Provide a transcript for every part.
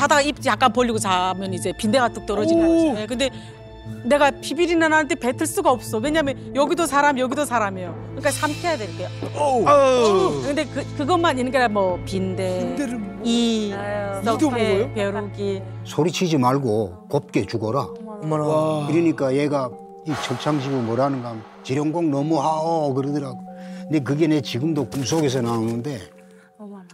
자다가 입 약간 벌리고 자면 이제 빈대가 뚝 떨어지는 거죠. 네, 근데 내가 피비린내 나는데 뱉을 수가 없어. 왜냐면 여기도 사람 여기도 사람이에요. 그러니까 삼켜야 될게요. 근데 그것만 있는 게 아니라 뭐 빈대, 이, 썩태, 벼룩이. 소리치지 말고 곱게 죽어라. 어머나. 그러니까 얘가 이 철창시고 뭐라는가 하면 지령공 너무하오 그러더라고. 근데 그게 내 지금도 꿈속에서 나오는데. 어머나.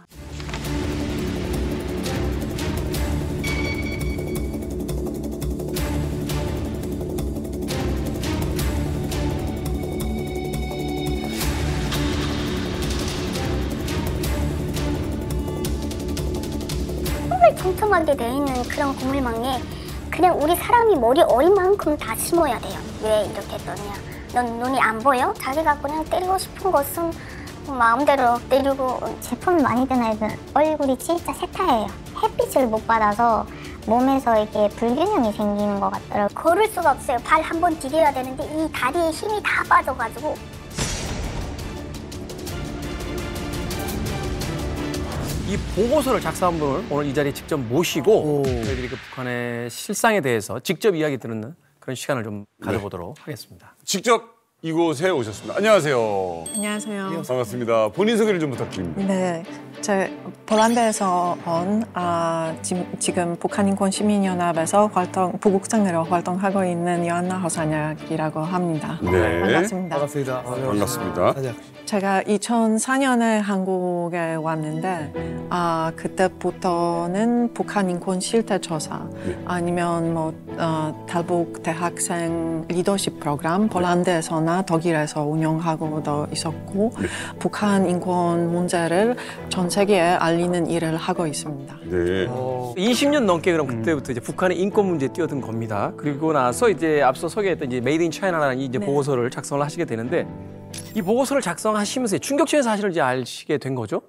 촘촘하게 돼 있는 그런 고물망에 그냥 우리 사람이 머리 어리만큼 다 심어야 돼요. 왜 이렇게 했더냐? 넌 눈이 안 보여? 자기가 그냥 때리고 싶은 것은 마음대로 때리고. 제품 많이 든 애들 얼굴이 진짜 세타예요. 햇빛을 못 받아서 몸에서 이렇게 불균형이 생기는 것 같더라고요. 걸을 수가 없어요. 발 한 번 디뎌야 되는데 이 다리에 힘이 다 빠져가지고. 이 보고서를 작성한 분을 오늘 이 자리에 직접 모시고 저희들이 그 북한의 실상에 대해서 직접 이야기 듣는 그런 시간을 좀 가져보도록 하겠습니다. 직접 이곳에 오셨습니다. 안녕하세요. 안녕하세요. 반갑습니다. 본인 소개를 좀 부탁드립니다. 네, 제 폴란드에서 온 지금 북한인권시민연합에서 부국장으로 활동하고 있는 요한나 호사냥이라고 합니다. 네. 반갑습니다. 반갑습니다. 반갑습니다. 제가 2004년에 한국에 왔는데 그때부터는 북한 인권 실태 조사 아니면 뭐 탈북 대학생 리더십 프로그램 폴란드에서나 독일에서 운영하고도 있었고 북한 인권 문제를 전 세계에 알리는 일을 하고 있습니다. 네. 20년 넘게 그럼 그때부터 이제 북한의 인권 문제에 뛰어든 겁니다. 그리고 나서 이제 앞서 소개했던 이제 메이드 인 차이나라는 이제 보고서를 작성을 하시게 되는데 이 보고서를 작성하시면서 충격적인 사실을 이제 아시게 된 거죠?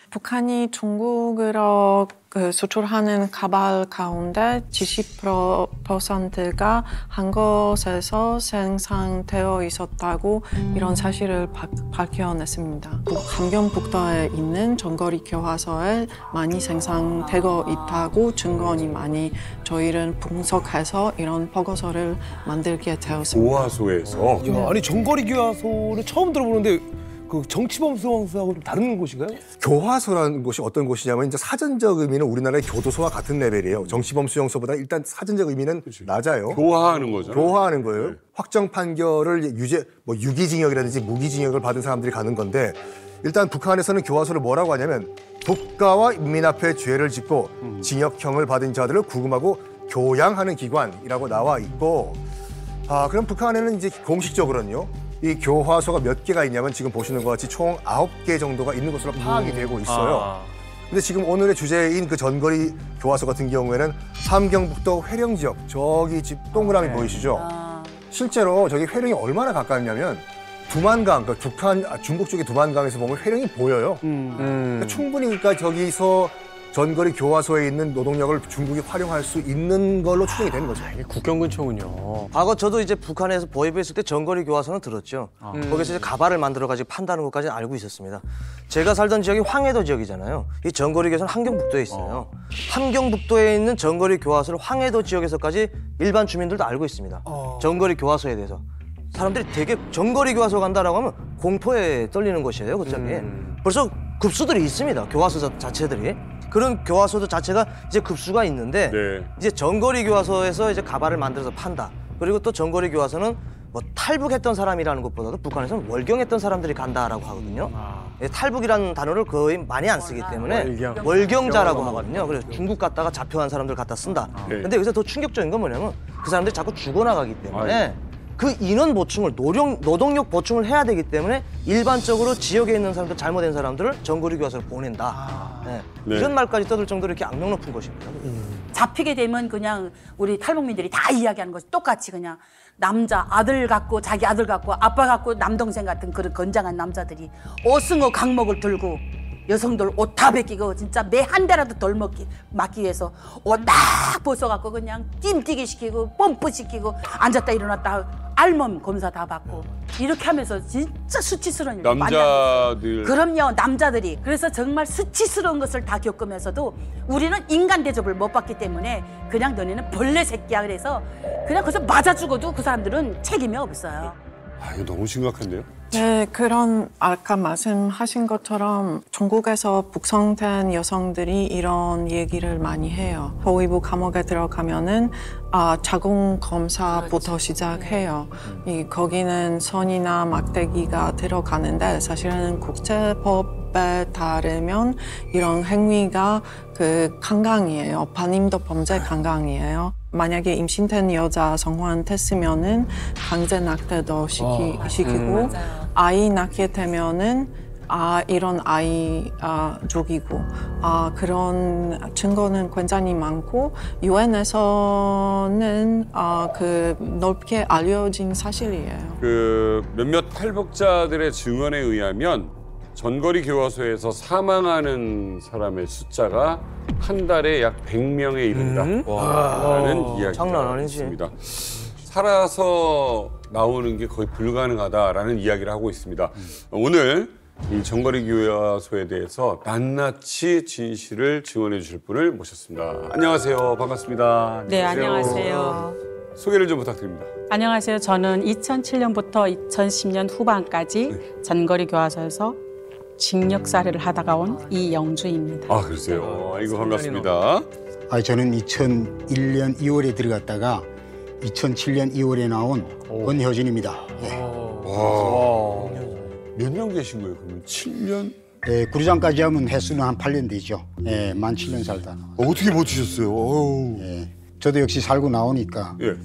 북한이 중국으로 수출하는 가발 가운데 70%가 한 곳에서 생산되어 있었다고 이런 사실을 밝혀냈습니다. 함경북도에 있는 전거리 교화소에 많이 생산되고 있다고 증거니 많이 저희를 분석해서 이런 보고서를 만들게 되었습니다. 교화소에서? 야, 아니 정거리 교화소는 처음 들어보는데 그 정치범 수용소하고 좀 다른 곳인가요? 교화소라는 곳이 어떤 곳이냐면 이제 사전적 의미는 우리나라의 교도소와 같은 레벨이에요. 정치범 수용소보다 일단 사전적 의미는 낮아요. 교화하는 거죠. 교화하는 거예요. 네. 확정 판결을 유기징역이라든지 무기징역을 받은 사람들이 가는 건데 일단 북한에서는 교화소를 뭐라고 하냐면 국가와 인민 앞에 죄를 짓고 징역형을 받은 자들을 구금하고 교양하는 기관이라고 나와 있고 그럼 북한에는 이제 공식적으로는요. 이 교화소가 몇 개가 있냐면 지금 보시는 것 같이 총 9개 정도가 있는 것으로 파악이 되고 있어요. 근데 지금 오늘의 주제인 그 전거리 교화소 같은 경우에는 함경북도 회령 지역, 저기 집 동그라미 보이시죠? 실제로 저기 회령이 얼마나 가깝냐면 두만강, 그러니까 중국 쪽의 두만강에서 보면 회령이 보여요. 그러니까 충분히 그러니까 저기서 전거리 교화소에 있는 노동력을 중국이 활용할 수 있는 걸로 추정이 되는 거죠. 이게 국경 근처군요. 과거 저도 이제 북한에서 보위부했을 때 전거리 교화소는 들었죠. 거기서 이제 가발을 만들어가지고 판다는 것까지 알고 있었습니다. 제가 살던 지역이 황해도 지역이잖아요. 이 전거리 교화소는 함경북도에 있어요. 함경북도에 있는 전거리 교화소를 황해도 지역에서까지 일반 주민들도 알고 있습니다. 전거리 교화소에 대해서. 사람들이 되게 전거리 교화소 간다라고 하면 공포에 떨리는 곳이에요, 그쪽이. 벌써 급수들이 있습니다, 교화소 자체들이. 그런 교화소 자체가 이제 급수가 있는데 이제 전거리 교화소에서 이제 가발을 만들어서 판다. 그리고 또 전거리 교화소는 뭐 탈북했던 사람이라는 것보다도 북한에서는 월경했던 사람들이 간다라고 하거든요. 탈북이라는 단어를 거의 많이 안 쓰기 때문에 월경자라고 하거든요. 그래서 중국 갔다가 잡혀간 사람들 갖다 쓴다. 근데 여기서 더 충격적인 건 뭐냐면 그 사람들이 자꾸 죽어나가기 때문에 그 인원 보충을 노동력 보충을 해야 되기 때문에 일반적으로 지역에 있는 사람들 잘못된 사람들을 전거리 교화소로 보낸다. 이런 말까지 떠들 정도로 이렇게 악명 높은 것입니다. 잡히게 되면 그냥 우리 탈북민들이 다 이야기하는 것이 똑같이 그냥 남자 아들 갖고 자기 아들 갖고 아빠 갖고 남동생 같은 그런 건장한 남자들이 오승어 강목을 들고 여성들 옷 다 벗기고 진짜 매 한 대라도 덜 맞기 위해서 옷 딱 벗어갖고 그냥 찜뛰기 시키고 펌프 시키고 앉았다 일어났다 알몸 검사 다 받고 이렇게 하면서 진짜 수치스러운 일 많이 하고 남자들. 그럼요, 남자들이. 그래서 정말 수치스러운 것을 다 겪으면서도 우리는 인간 대접을 못 받기 때문에 그냥 너네는 벌레 새끼야 그래서 그냥 거기서 맞아 죽어도 그 사람들은 책임이 없어요. 아, 이거 너무 심각한데요? 네, 그런 아까 말씀하신 것처럼 중국에서 북성된 여성들이 이런 얘기를 많이 해요. 보위부 감옥에 들어가면은 자궁 검사부터 시작해요. 거기는 선이나 막대기가 들어가는데 사실은 국제법에 따르면 이런 행위가 그 강간이에요. 반임도 범죄 강간이에요. 만약에 임신된 여자 성혼했으면은 강제 낙태도 시키고 아이 낳게 되면은 이런 아이 죽이고 그런 증거는 굉장히 많고 유엔에서는 그 넓게 알려진 사실이에요. 그 몇몇 탈북자들의 증언에 의하면 전거리 교화소에서 사망하는 사람의 숫자가 한 달에 약 100명에 이른다라는 이야기가 장난 아니지. 있습니다. 살아서 나오는 게 거의 불가능하다라는 이야기를 하고 있습니다. 오늘 이 전거리 교화소에 대해서 낱낱이 진실을 증언해 주실 분을 모셨습니다. 안녕하세요. 반갑습니다. 네, 안녕하세요. 소개를 좀 부탁드립니다. 안녕하세요. 저는 2007년부터 2010년 후반까지 전거리 교화소에서 징역 사례를 하다가 온 이영주입니다. 아, 그러세요. 이거 반갑습니다. 저는 2001년 2월에 들어갔다가 2007년 2월에 나온 권효진입니다. 몇 년 계신 거예요? 그러면 7년? 네, 구류장까지 하면 횟수는 한 8년 되죠. 네, 만 7년 살다 나왔어요. 어떻게 버티셨어요? 네, 저도 역시 살고 나오니까 예.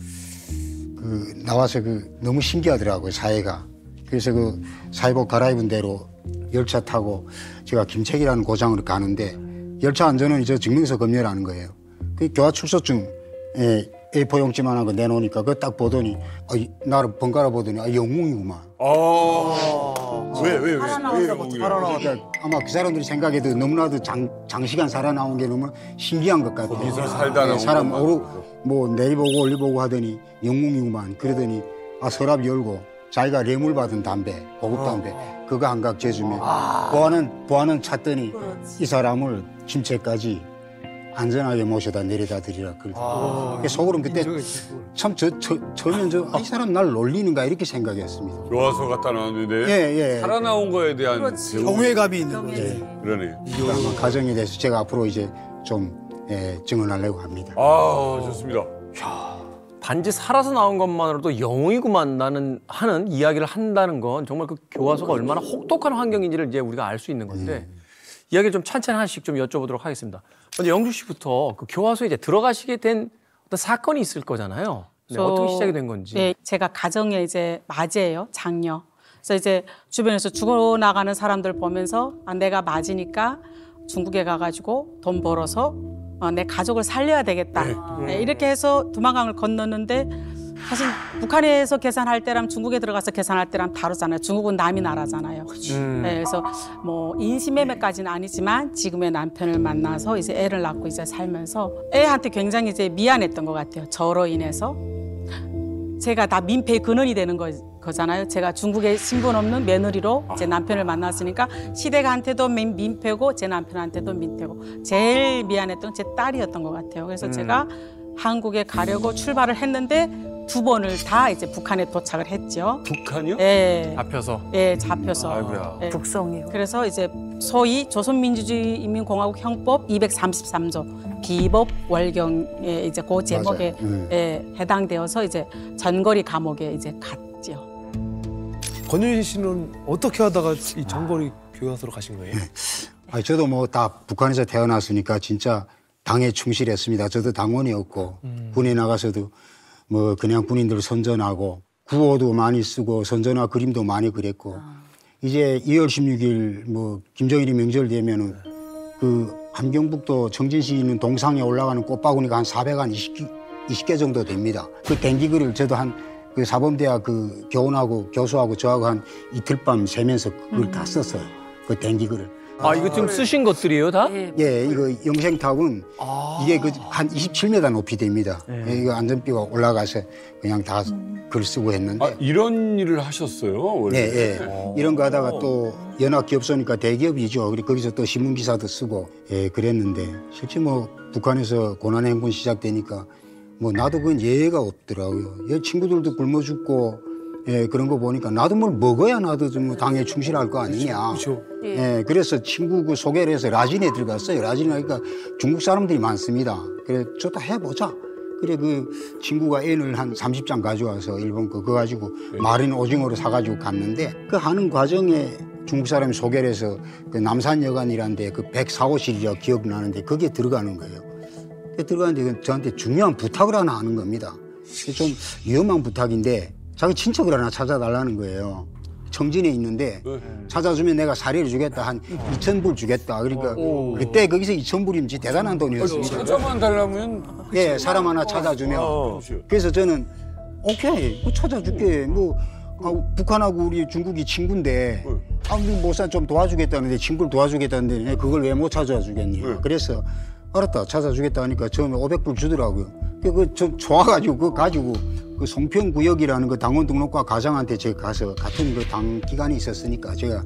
나와서 너무 신기하더라고요, 사회가. 그래서 사회복 갈아입은 대로 열차 타고 제가 김책이라는 고장으로 가는데 열차 안전은 이제 증명서 검열하는 거예요. 그 교화 출소증 A4 용지만 하고 내놓으니까 그거 딱 보더니 나를 번갈아 보더니 영웅이구만. 왜? 그러니까 아마 그 사람들이 생각해도 너무나도 장시간 살아나온 게 너무 신기한 것 같아요. 거기서 살다 나온 사람 것만. 내일 보고 올리 보고 하더니 영웅이구만. 그러더니 서랍 열고 자기가 뇌물 받은 담배, 고급 담배 그거 한 각 재주면 보안은 찾더니 이 사람을 침체까지 안전하게 모셔다 내려다 드리라 그러더라고요. 속으로는 그때 참 저는 이 사람 날 놀리는가 이렇게 생각했습니다. 교화소 갔다 나왔는데 살아나온 거에 대한 경외감이 있는 거죠. 그러네요. 아마 가정에 대해서 제가 앞으로 이제 좀 증언하려고 합니다. 좋습니다. 단지 살아서 나온 것만으로도 영웅이구만 나는 하는 이야기를 한다는 건 정말 그 교화소가 얼마나 혹독한 환경인지를 이제 우리가 알 수 있는 건데 이야기를 좀 찬찬히 하나씩 좀 여쭤보도록 하겠습니다. 먼저 영주 씨부터 그 교화소에 이제 들어가시게 된 어떤 사건이 있을 거잖아요. 네, 어떻게 시작이 된 건지. 네, 제가 가정에 이제 맞이에요, 장녀. 그래서 이제 주변에서 죽어나가는 사람들 보면서 내가 맞으니까 중국에 가가지고 돈 벌어서 내 가족을 살려야 되겠다. 네, 이렇게 해서 두만강을 건넜는데 사실 북한에서 계산할 때랑 중국에 들어가서 계산할 때랑 다르잖아요. 중국은 남이 나라잖아요. 네, 그래서 뭐 인신매매까지는 아니지만 지금의 남편을 만나서 이제 애를 낳고 이제 살면서 애한테 굉장히 이제 미안했던 것 같아요. 저로 인해서 제가 다 민폐의 근원이 되는 거잖아요. 제가 중국에 신분 없는 며느리로 제 남편을 만났으니까 시댁한테도 민폐고 제 남편한테도 민폐고 제일 미안했던 제 딸이었던 것 같아요. 그래서 제가 한국에 가려고 출발을 했는데 2번을 다 이제 북한에 도착을 했죠. 북한이요? 네. 잡혀서. 네, 잡혀서. 아이고야. 네. 북성이요. 그래서 이제 소위 조선민주주의인민공화국 형법 233조 비법 월경에 이제 그 제목에 해당되어서 이제 전거리 감옥에 이제 갔죠. 권효진 씨는 어떻게 하다가 이 전거리 교화소로 가신 거예요? 저도 뭐 다 북한에서 태어났으니까 진짜 당에 충실했습니다. 저도 당원이었고 군에 나가서도 뭐 그냥 군인들 선전하고 구호도 많이 쓰고 선전화 그림도 많이 그렸고 이제 2월 16일 뭐 김정일이 명절 되면은 그 함경북도 청진시 있는 동상에 올라가는 꽃바구니가 한 420개 정도 됩니다. 그 댕기글을 저도 그 사범대학 그 교원하고 교수하고 저하고 한 이틀밤 새면서 그걸 다 썼어요. 그 댕기글을. 아, 이거 지금 쓰신 것들이에요, 다? 예, 이거 영생탑은 이게 그 한 27m 높이 됩니다. 예, 이거 안전비가 올라가서 그냥 다 글 쓰고 했는데. 아, 이런 일을 하셨어요? 원래? 예, 예. 이런 거 하다가 또 연합기업 쏘니까 대기업이죠. 그리고 거기서 또 신문기사도 쓰고, 예, 그랬는데 실제 뭐 북한에서 고난의 행군 시작되니까 뭐 나도 그건 예외가 없더라고요. 예, 친구들도 굶어 죽고, 예, 그런 거 보니까 나도 뭘 먹어야 나도 좀 당에 충실할 거 아니냐. 그렇죠. 예, 그래서 친구 그 소개를 해서 라진에 들어갔어요. 라진에 가니까 중국 사람들이 많습니다. 그래, 저도 해보자. 그래, 그 친구가 N을 한 30장 가져와서 일본 그거 가지고 마린 오징어로 사가지고 갔는데 그 하는 과정에 중국 사람이 소개를 해서 그 남산여관이라는 데 그 104호실이라고 기억나는데 거기에 들어가는 거예요. 들어가는데 저한테 중요한 부탁을 하나 하는 겁니다. 좀 위험한 부탁인데 자기 친척을 하나 찾아달라는 거예요. 청진에 있는데 찾아주면 내가 사례를 주겠다. 한 2,000불 주겠다. 그러니까 그때 거기서 2,000불이면 대단한 돈이었습니다. 찾아만 달라면 예, 사람 하나 찾아주면. 그래서 저는 오케이, 찾아줄게. 뭐 북한하고 우리 중국이 친구인데 우리 모산 좀 도와주겠다는데 친구를 도와주겠다는데 그걸 왜 못 찾아주겠니? 그래서 알았다, 찾아주겠다 하니까 처음에 500불 주더라고요. 그 좀 좋아가지고 그거 가지고 그 송평구역이라는 그 당원 등록과 가장한테 제가 가서 같은 그 당 기관이 있었으니까 제가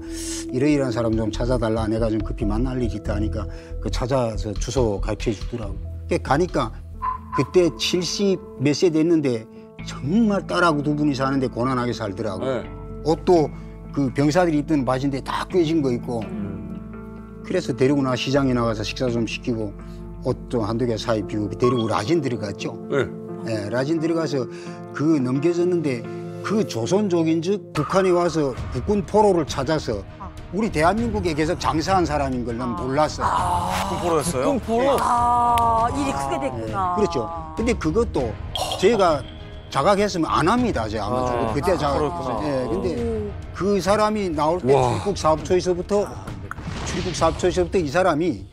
이러이러한 사람 좀 찾아달라. 내가 좀 급히 만날 일이 있다 하니까 그 찾아서 주소 가르쳐 주더라고요. 가니까 그때 70 몇 세 됐는데 정말 딸하고 두 분이 사는데 고난하게 살더라고요. 옷도 그 병사들이 입던 바지인데 다 꿰진 거 있고. 그래서 데리고 나 시장에 나가서 식사 좀 시키고 옷도 한두 개 사입 비우고 데리고 라진 들어갔죠. 예, 라진 들어가서 그 넘겨졌는데 그 조선족인즉 북한에 와서 국군 포로를 찾아서 우리 대한민국에 계속 장사한 사람인 걸 난 몰랐어요. 국군포로였어요? 국군포로? 아, 일이 크게 됐구나. 그렇죠. 근데 그것도 제가 자각했으면 안 합니다. 제가 아마 그때 자각. 예, 근데 그 사람이 나올 때 출국 사업소에서부터 이 사람이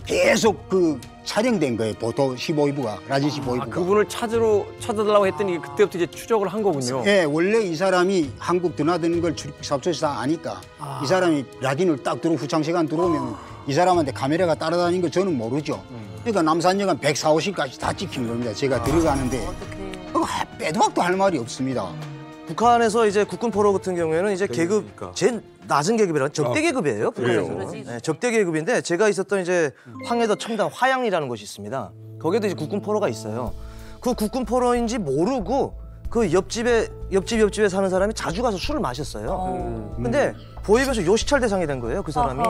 계속 그 촬영된 거예요. 보도 15위부가 라진 15위부가. 그분을 찾아달라고 했더니 그때부터 이제 추적을 한 거군요. 예, 원래 이 사람이 한국 드나드는 걸 출입국 사업소에서 다 아니까 이 사람이 라진을 딱 들어오고 후창 시간 들어오면 이 사람한테 카메라가 따라다니는 거 저는 모르죠. 그러니까 남산여관 104호실까지 다 찍힌 겁니다. 제가 들어가는데 빼도 박도 할 말이 없습니다. 북한에서 이제 국군포로 같은 경우에는 이제 계급 제일 낮은 계급이라 적대 계급이에요. 북한에서는. 네, 적대 계급인데 제가 있었던 이제 황해도 첨단 화양이라는 곳이 있습니다. 거기에도 이제 국군포로가 있어요. 그 국군포로인지 모르고 그 옆집에 사는 사람이 자주 가서 술을 마셨어요. 근데 보입에서 요시찰 대상이 된 거예요, 그 사람이.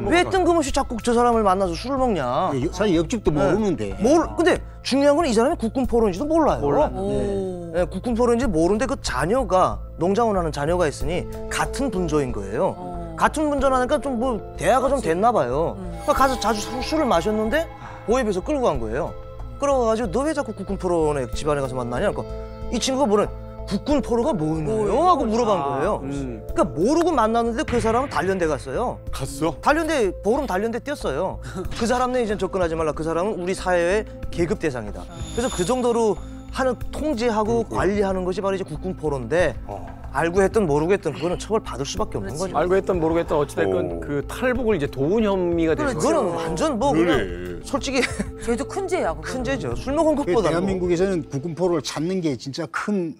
왜 뜬금없이 자꾸 저 사람을 만나서 술을 먹냐. 사실 옆집도 모르는데. 근데 중요한 건 이 사람이 국군포로인지도 몰라요. 네, 국군포로인지 모르는데 그 자녀가 농장을 하는 자녀가 있으니 같은 분조인 거예요. 같은 분조라니까 좀 뭐 대화가 좀 됐나 봐요. 그러니까 가서 자주 술을 마셨는데 보입에서 끌고 간 거예요. 끌어가가지고 너 왜 자꾸 국군포로네 집안에 가서 만나냐? 그러니까 이 친구가 모르는 국군포로가 뭐예요? 하고 물어본 거예요. 그러니까 모르고 만났는데 그 사람은 단련대 갔어요. 갔어? 단련대, 보름 단련대 뛰었어요. 그 사람 내 이제 접근하지 말라. 그 사람은 우리 사회의 계급 대상이다. 그래서 그 정도로 통제하고 관리하는 것이 바로 이제 국군포로인데 알고 했든 모르고 했든 그거는 처벌 받을 수밖에 없는 거죠. 알고 했든 모르고 했든 어찌됐건 그 탈북을 이제 도운 혐의가 되는 거죠. 그거는 완전 뭐 그냥 솔직히 쟤도 큰 죄야. 큰 죄죠. 술 먹은 것보다. 대한민국에서는 국군포로를 찾는 게 진짜 큰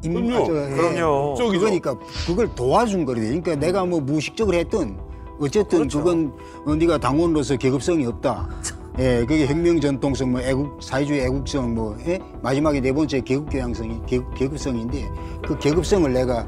그럼요. 그러니까 그걸 도와준 거거든요. 그러니까 내가 뭐 무의식적으로 했든 어쨌든 그건 네가 당원으로서 계급성이 없다. 예, 그게 혁명 전통성, 뭐 사회주의 애국성, 뭐 마지막에 네 번째 계급성인데 그 계급성을 내가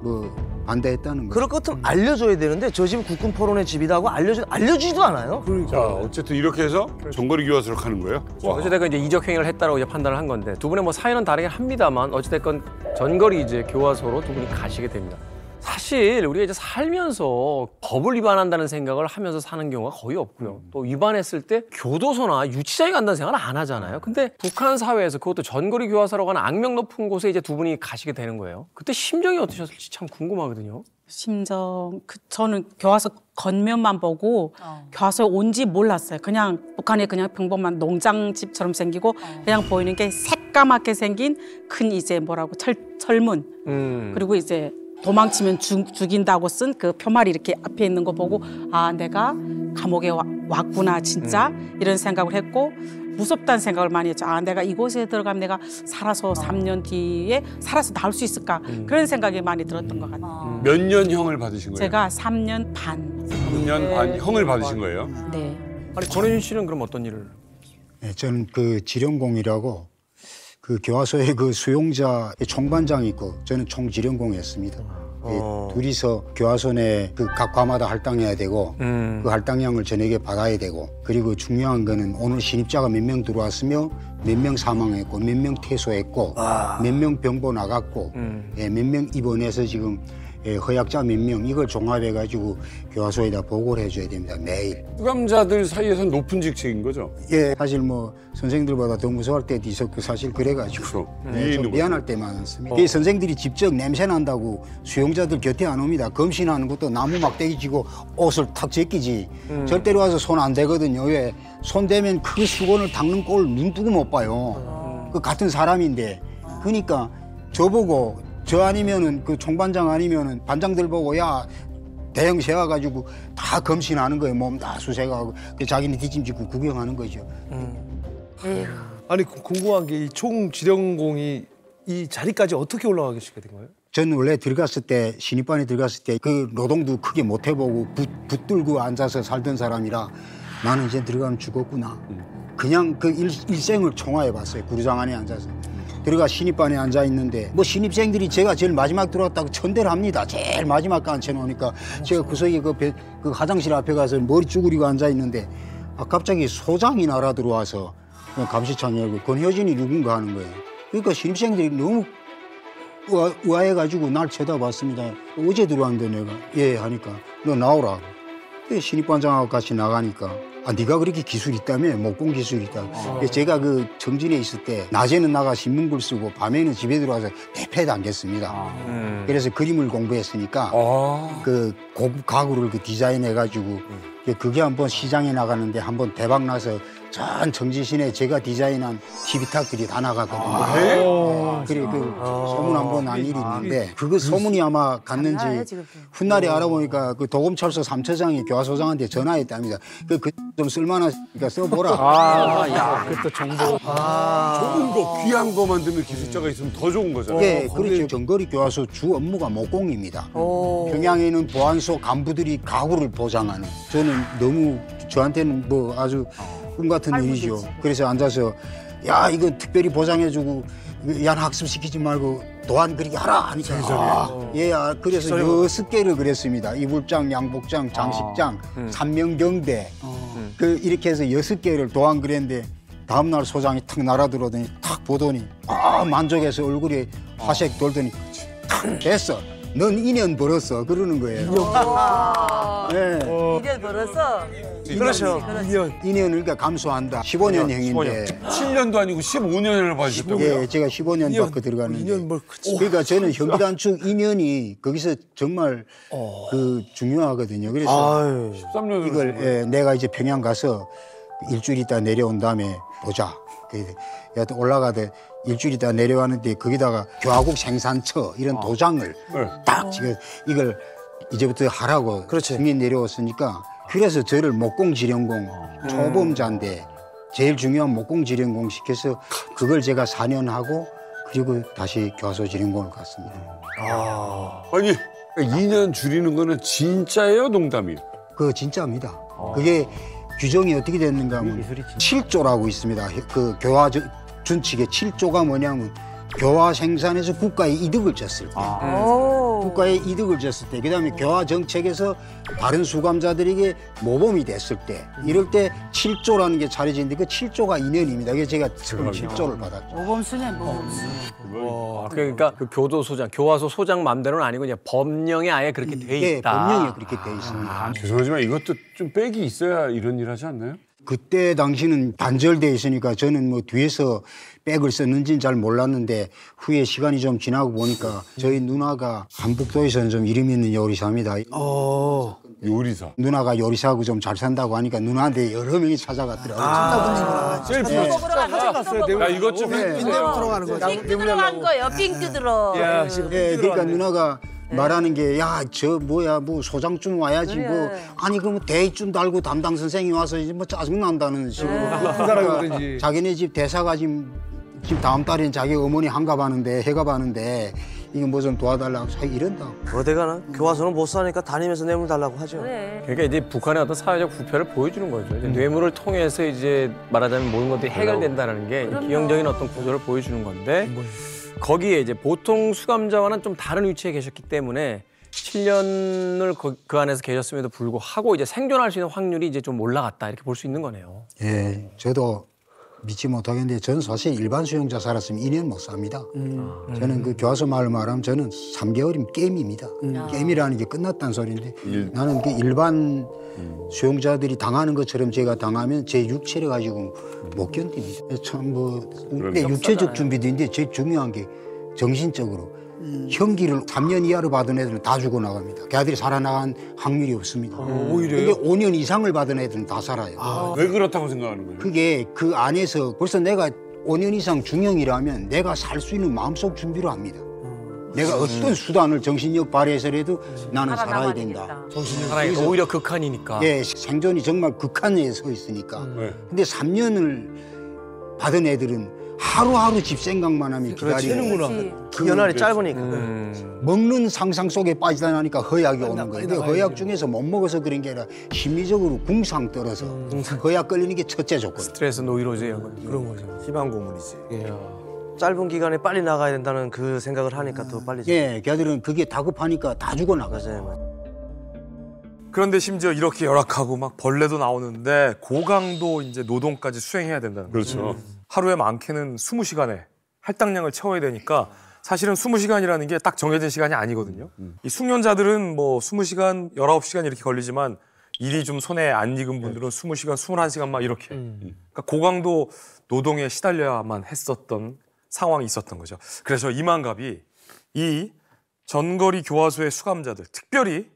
뭐 반대했다는 거죠. 그럴 것 같으면 알려줘야 되는데 저 집은 국군포로네 집이라고 알려주지도 않아요. 자, 어쨌든 이렇게 해서 전거리 교화소를 가는 거예요. 어찌됐건 이제 이적 행위를 했다라고 이제 판단을 한 건데 두 분의 뭐 사연은 다르긴 합니다만 어찌됐건 전거리 이제 교화소로 두 분이 가시게 됩니다. 사실 우리가 이제 살면서 법을 위반한다는 생각을 하면서 사는 경우가 거의 없고요. 또 위반했을 때 교도소나 유치장에 간다는 생각을 안 하잖아요. 근데 북한 사회에서 그것도 전거리 교화소라고 하는 악명 높은 곳에 이제 두 분이 가시게 되는 거예요. 그때 심정이 어떠셨을지 참 궁금하거든요. 저는 교화소 겉면만 보고 교화소에 온지 몰랐어요. 그냥 북한에 그냥 평범한 농장집처럼 생기고 그냥 보이는 게 새까맣게 생긴 큰 이제 뭐라고 철문 그리고 이제 도망치면 죽인다고 쓴 그 표말이 이렇게 앞에 있는 거 보고 아 내가 감옥에 왔구나 진짜 이런 생각을 했고 무섭다는 생각을 많이 했죠. 아 내가 이곳에 들어가면 내가 살아서 3년 뒤에 살아서 나올 수 있을까 그런 생각이 많이 들었던 것 같아요. 몇 년 형을 받으신 거예요? 제가 3년 반. 3년 반 형을 받으신 거예요? 네. 아니 권혜준 씨는 그럼 어떤 일을? 네, 저는 그 지령공이라고 그 교화소에 그 수용자 총반장이 있고 저는 총지령공이었습니다. 둘이서 교화소 내 그 각 과마다 할당해야 되고 그 할당량을 저녁에 받아야 되고 그리고 중요한 거는 오늘 신입자가 몇 명 들어왔으며 몇 명 사망했고 몇 명 퇴소했고 몇 명 병보 나갔고 몇 명 입원해서 지금 허약자 몇 명 이걸 종합해가지고 교화소에다 보고를 해줘야 됩니다. 매일. 수감자들 사이에서는 높은 직책인 거죠? 예, 사실 뭐 선생들보다 더 무서워할 때도 있었고 사실 그래가지고 좀 미안할 때 많습니다. 이 선생들이 직접 냄새 난다고 수용자들 곁에 안 옵니다. 검신하는 것도 나무 막대기 쥐고 옷을 탁 제끼지 절대로 와서 손 안 대거든요. 왜? 손 대면 그 수건을 닦는 꼴 눈 뜨고 못 봐요. 그 같은 사람인데 그러니까 저보고 저 아니면은 그 총반장 아니면은 반장들 보고 야 대형 세워가지고 다 검신하는 거예요. 몸 다 수색하고 자기네 뒷짐짓고 구경하는 거죠. 아니 궁금한 게 이 총지령공이 이 자리까지 어떻게 올라가게 된 거예요? 저는 원래 들어갔을 때 신입반에 들어갔을 때 그 노동도 크게 못 해보고 붙들고 앉아서 살던 사람이라 나는 이제 들어가면 죽었구나. 그냥 그 일생을 총화해봤어요. 구루장 안에 앉아서. 들어가 신입반에 앉아 있는데 뭐 신입생들이 제가 제일 마지막 들어왔다고 천대를 합니다. 제일 마지막 앉혀놓으니까 제가 구석에 그 화장실 앞에 가서 머리 쭈그리고 앉아 있는데 갑자기 소장이 날아 들어와서 감시창 열고 권효진이 누군가 하는 거예요. 그러니까 신입생들이 너무 우아해가지고 날 쳐다봤습니다. 어제 들어왔는데 내가 예 하니까 너 나오라. 신입반장하고 같이 나가니까 아, 네가 그렇게 기술이 있다며? 목공 기술이 있다. 제가 그 정진에 있을 때 낮에는 나가 신문글 쓰고 밤에는 집에 들어와서 대패도 안겠습니다. 그래서 그림을 공부했으니까 그 고급 가구를 그 디자인해가지고 그게 한번 시장에 나가는데 한번 대박 나서 전 정지신에 제가 디자인한 TV탑들이 다 나갔거든요. 그래 그 소문 한번 난 일이 있는데 그거 소문이 아마 갔는지 훗날에 알아보니까 그 도검철서 3처장이 교화소장한테 전화했답니다. 그 좀 쓸만하니까 써보라. 야, 그것도 정보. 좋은 거, 귀한 거 만들면 기술자가 있으면 더 좋은 거잖아요. 네, 그렇죠. 정거리 교화소 주 업무가 목공입니다. 평양에 있는 보안소 간부들이 가구를 보장하는. 저는 너무 저한테는 뭐 아주 꿈 같은 일이죠. 그래서 앉아서 야 이거 특별히 보장해주고 얀 학습시키지 말고 도안 그리기 하라 하니까 그래서 6개를 그렸습니다. 이불장, 양복장, 장식장, 삼명경대 이렇게 해서 6개를 도안 그렸는데 다음날 소장이 탁 날아들어더니 탁 보더니 만족해서 얼굴에 화색 돌더니 탁 됐어. 넌 2년 벌었어. 그러는 거예요. 네. 2년 벌었어? 그렇죠. 2년 그러니까 감소한다. 15년 형인데. 7년도 아니고 15년을 봐주셨다고요? 예, 제가 15년 받고 들어갔는데. 그러니까 저는 형기단축 2년이 거기서 정말 그 중요하거든요. 그래서 13년을 이걸 내가 이제 평양 가서 일주일 있다 내려온 다음에 보자. 여하튼 올라가다 일주일 있다 내려왔는데 거기다가 교화국 생산처 이런 도장을 딱 지금 이걸 이제부터 하라고 승인 내려왔으니까 그래서 저를 목공지령공 초범자인데 제일 중요한 목공지령공 시켜서 그걸 제가 4년 하고 그리고 다시 교화소 지령공을 갔습니다. 아니 2년 줄이는 거는 진짜예요, 농담이에요? 그거 진짜입니다. 그게 규정이 어떻게 됐는가 하면 7조라고 있습니다. 그 교화 준칙에 7조가 뭐냐면 교화 생산에서 국가에 이득을 줬을 때 국가에 이득을 줬을 때 그다음에 교화 정책에서 다른 수감자들에게 모범이 됐을 때 이럴 때 7조라는 게 차려지는데 그 7조가 2년입니다. 그래서 제가 지금 7조를 받았죠. 모범수네 모범수. 그러니까 그 교도소장, 교화소 소장 맘대로는 아니고 그냥 법령에 아예 그렇게 돼 있다. 법령에 그렇게 돼 있습니다. 죄송하지만 이것도 좀 빽이 있어야 이런 일 하지 않나요? 그때 당시는 단절돼 있으니까 저는 뭐 뒤에서 백을 썼는지는 잘 몰랐는데 후에 시간이 좀 지나고 보니까 저희 누나가 한북도에서는 좀 이름 있는 요리사입니다. 요리사. 누나가 요리사하고 좀 잘 산다고 하니까 누나한테 여러 명이 찾아갔더라고요. 셀프. 야 이것 좀 삥 뜯으러 간 거예요. 삥 뜯으러. 그러니까 누나가 말하는 게 야 저 뭐야 뭐 소장쯤 와야지 뭐 아니 그럼 대이쯤 달고 담당 선생이 와서 이제 뭐 짜증 난다는 식으로 그 사람이 그런지. 자기네 집 대사가 지금 다음 달에는 자기 어머니 한갑하는데 해갑하는데 이거 뭐 좀 도와달라고 이런다. 어디 가나 교화소는 못 사니까 다니면서 뇌물 달라고 하죠. 그러니까 이제 북한의 어떤 사회적 부패를 보여주는 거죠. 이제 뇌물을 통해서 이제 말하자면 모든 것들이 해결된다는 게 기형적인 어떤 구조를 보여주는 건데 거기에 이제 보통 수감자와는 좀 다른 위치에 계셨기 때문에 7년을 그 안에서 계셨음에도 불구하고 이제 생존할 수 있는 확률이 이제 좀 올라갔다 이렇게 볼 수 있는 거네요. 예, 저도 믿지 못하겠는데 저는 사실 일반 수용자 살았으면 2년 못 삽니다. 저는 그 교화소 말로 말하면 저는 3개월이면 게임입니다. 게임이라는 게 끝났다는 소리인데 나는 그 일반 수용자들이 당하는 것처럼 제가 당하면 제 육체를 가지고 못 견딥니다. 참 뭐 육체적 준비도 있는데 제일 중요한 게 정신적으로 형기를 3년 이하로 받은 애들은 다 죽어나갑니다. 걔들이 살아나간 확률이 없습니다. 오히려요? 근데 5년 이상을 받은 애들은 다 살아요. 왜 그렇다고 생각하는 거예요? 그게 그 안에서 벌써 내가 5년 이상 중형이라면 내가 살 수 있는 마음속 준비를 합니다. 내가 어떤 수단을 정신력 발휘해서라도 나는 살아야 된다. 살아야 오히려 극한이니까. 예, 생존이 정말 극한에 서 있으니까. 근데 3년을 받은 애들은 하루하루 집 생각만 하면 기다리는구나. 그 연날이 짧으니까. 먹는 상상 속에 빠지다 나니까 허약이 오는 거예요. 근데 허약 중에서 못 먹어서 그런 게 아니라 심리적으로 궁상 떨어서 허약 걸리는 게 첫째 조건. 스트레스 노이로제요. 그런 거죠. 희망 고문이지. 짧은 기간에 빨리 나가야 된다는 그 생각을 하니까 더 빨리. 예, 걔들은 그게 다급하니까 다 죽어나가죠. 맞아요. 그런데 심지어 이렇게 열악하고 막 벌레도 나오는데 고강도 이제 노동까지 수행해야 된다는 거죠. 그렇죠. 하루에 많게는 20시간에 할당량을 채워야 되니까 사실은 20시간이라는 게 딱 정해진 시간이 아니거든요. 이 숙련자들은 뭐 20시간, 19시간 이렇게 걸리지만 일이 좀 손에 안 익은 분들은 20시간, 21시간 막 이렇게. 그러니까 고강도 노동에 시달려야만 했었던 상황이 있었던 거죠. 그래서 이만갑이 이 전거리 교화소의 수감자들, 특별히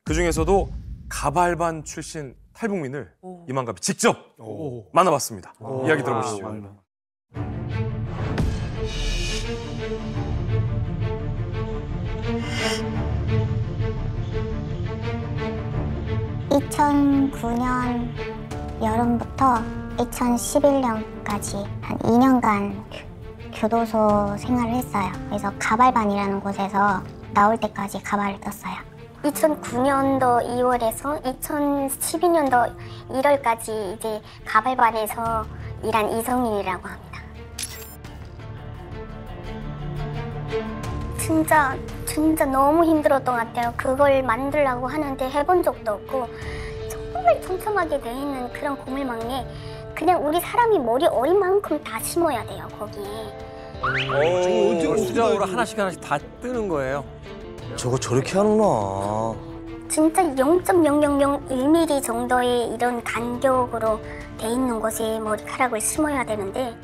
그중에서도 가발반 출신 탈북민을 이만갑이 직접 만나봤습니다. 이야기 들어보시죠. 2009년 여름부터 2011년까지 한 2년간 교도소 생활을 했어요. 그래서 가발반이라는 곳에서 나올 때까지 가발을 떴어요. 2009년도 2월에서 2012년도 1월까지 이제 가발반에서 일한 이성인이라고 합니다. 진짜 너무 힘들었던 것 같아요. 그걸 만들려고 하는데 해본 적도 없고 정말 촘촘하게 돼 있는 그런 고물망에 그냥 우리 사람이 머리 어린 만큼 다 심어야 돼요, 거기에. 수작으로 하나씩 다 뜨는 거예요. 저거 저렇게 하는구나. 진짜 0.0001mm 정도의 이런 간격으로 돼 있는 곳에 머리카락을 심어야 되는데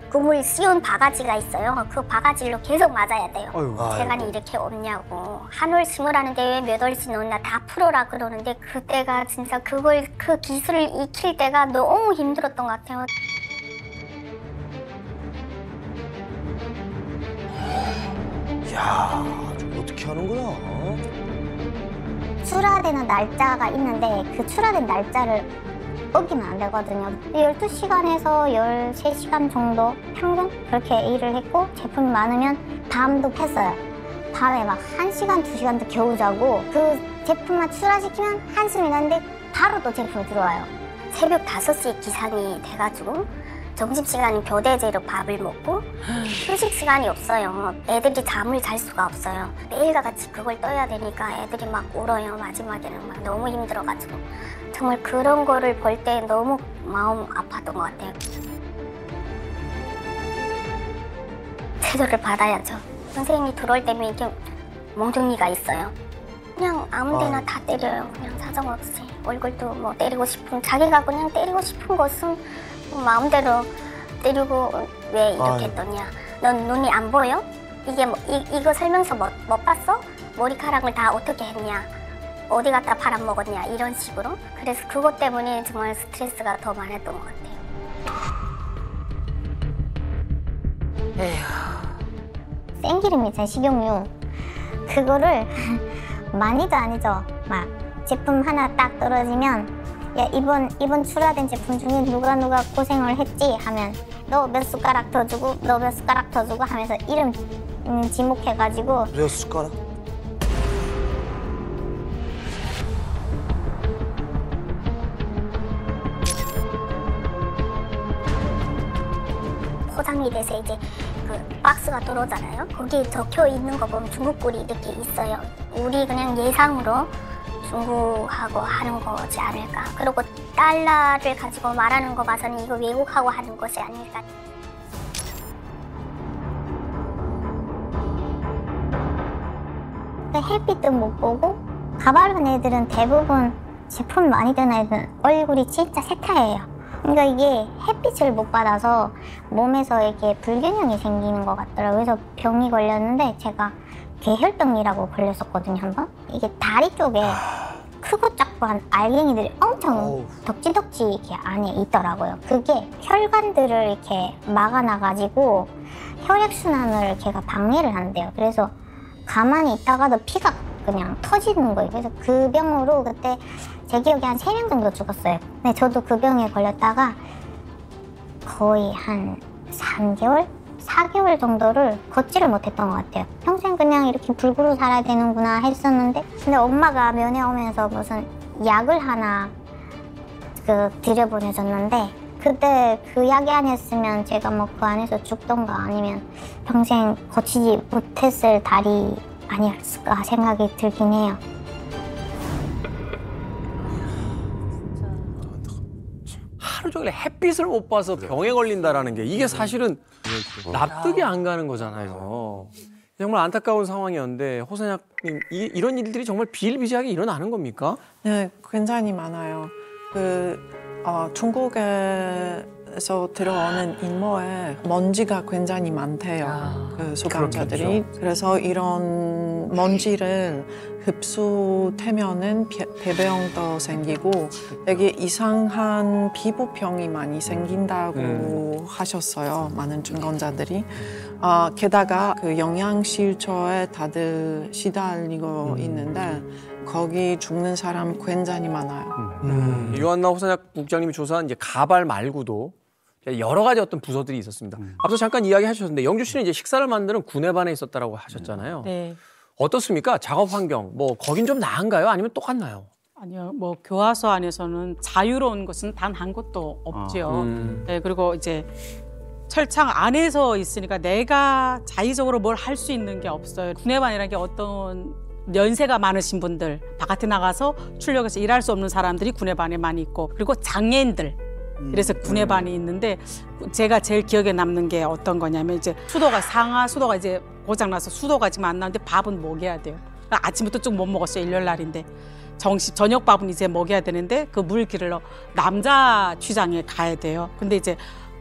그물 씌운 바가지가 있어요. 그 바가지로 계속 맞아야 돼요. 재간이 이렇게 없냐고. 한 올 심으라는데 왜 몇 올씩 넣나 다 풀어라 그러는데 그때가 진짜 그 기술을 익힐 때가 너무 힘들었던 것 같아요. 야, 저거 어떻게 하는구나. 출하되는 날짜가 있는데 그 출하된 날짜를 어기면 안 되거든요. 12시간에서 13시간 정도 평균 그렇게 일을 했고 제품이 많으면 밤도 팼어요. 밤에 막 1시간, 2시간도 겨우 자고 그 제품만 출하시키면 한숨이 나는데 바로 또 제품이 들어와요. 새벽 5시에 기상이 돼가지고 점심시간은 교대제로 밥을 먹고 휴식 시간이 없어요. 애들이 잠을 잘 수가 없어요. 매일과 같이 그걸 떠야 되니까 애들이 막 울어요. 마지막에는 막 너무 힘들어가지고. 정말 그런 거를 볼 때 너무 마음 아팠던 것 같아요. 제도를 받아야죠. 선생님이 들어올 때면 이렇게 몽둥이가 있어요. 그냥 아무 데나 다 때려요. 그냥 사정없이. 얼굴도 뭐 때리고 싶은 자기가 그냥 때리고 싶은 것은 마음대로 때리고 왜 이렇게 했더냐. 넌 눈이 안 보여? 이게 뭐, 이거 설명서 못 봤어? 머리카락을 다 어떻게 했냐? 어디 갖다 팔아먹었냐? 이런 식으로. 그래서 그것 때문에 정말 스트레스가 더 많았던 것 같아요. 생기름 있잖아요, 식용유. 그거를 많이도 아니죠. 막 제품 하나 딱 떨어지면 야 이번 출하된 제품 중에 누가 고생을 했지 하면 너 몇 숟가락 더 주고 너 몇 숟가락 더 주고 하면서 이름 지목해가지고 몇 숟가락? 포장이 돼서 이제 그 박스가 들어오잖아요. 거기에 적혀 있는 거 보면 중국 꿀이 이렇게 있어요. 우리 그냥 예상으로 중국하고 하는 거지 않을까. 그리고 달러를 가지고 말하는 거 봐서는 이거 외국하고 하는 것이 아닐까. 햇빛도 못 보고 가발한 애들은 대부분 제품 많이 든 애들은 얼굴이 진짜 새하얘요. 그러니까 이게 햇빛을 못 받아서 몸에서 이렇게 불균형이 생기는 것 같더라고요. 그래서 병이 걸렸는데 제가 괴혈병이라고 걸렸었거든요, 한번. 이게 다리 쪽에 크고 작고 한 알갱이들이 엄청 덕지덕지 이렇게 안에 있더라고요. 그게 혈관들을 이렇게 막아놔가지고 혈액순환을 걔가 방해를 한대요. 그래서 가만히 있다가도 피가 그냥 터지는 거예요. 그래서 그 병으로 그때 제 기억에 한 3명 정도 죽었어요. 근데 저도 그 병에 걸렸다가 거의 한 3개월? 4개월 정도를 걷지를 못했던 것 같아요. 평생 그냥 이렇게 불구로 살아야 되는구나 했었는데 근데 엄마가 면회 오면서 무슨 약을 하나 들여보내줬는데 그때 그 약이 아니었으면 제가 뭐 그 안에서 죽던가 아니면 평생 거치지 못했을 달이 아니었을까 생각이 들긴 해요. 하루 종일 햇빛을 못 봐서 병에 걸린다라는 게 이게 사실은 납득이 안 가는 거잖아요. 정말 안타까운 상황이었는데 호선약님 이런 일들이 정말 비일비재하게 일어나는 겁니까? 네, 굉장히 많아요. 중국에서 들어오는 인모에 먼지가 굉장히 많대요. 그 소방차들이. 그렇겠죠. 그래서 이런 먼지를 흡수되면은 배병도 생기고 되게 이상한 피부병이 많이 생긴다고 하셨어요. 많은 중건자들이. 게다가 그 영양실조에 다들 시달리고 있는데 거기 죽는 사람 굉장히 많아요. 요한나 호선약 국장님이 조사한 이제 가발 말고도 여러 가지 어떤 부서들이 있었습니다. 앞서 잠깐 이야기하셨는데 영주 씨는 이제 식사를 만드는 구내반에 있었다라고 하셨잖아요. 네. 어떻습니까? 작업 환경 뭐 거긴 좀 나은가요? 아니면 똑같나요? 아니요, 뭐 교화소 안에서는 자유로운 것은 단 한 곳도 없죠. 네, 그리고 이제 철창 안에서 있으니까 내가 자의적으로 뭘 할 수 있는 게 없어요. 구내반이라는 게 어떤 연세가 많으신 분들, 바깥에 나가서 출력해서 일할 수 없는 사람들이 구내반에 많이 있고, 그리고 장애인들. 그래서 구내반이 있는데 제가 제일 기억에 남는 게 어떤 거냐면 이제 상하 수도가 이제 고장나서 수도가 지금 안 나오는데 밥은 먹여야 돼요. 그러니까 아침부터 쭉 못 먹었어요. 일요일 날인데. 저녁 밥은 이제 먹여야 되는데 그 물 기르러 남자 취장에 가야 돼요. 근데 이제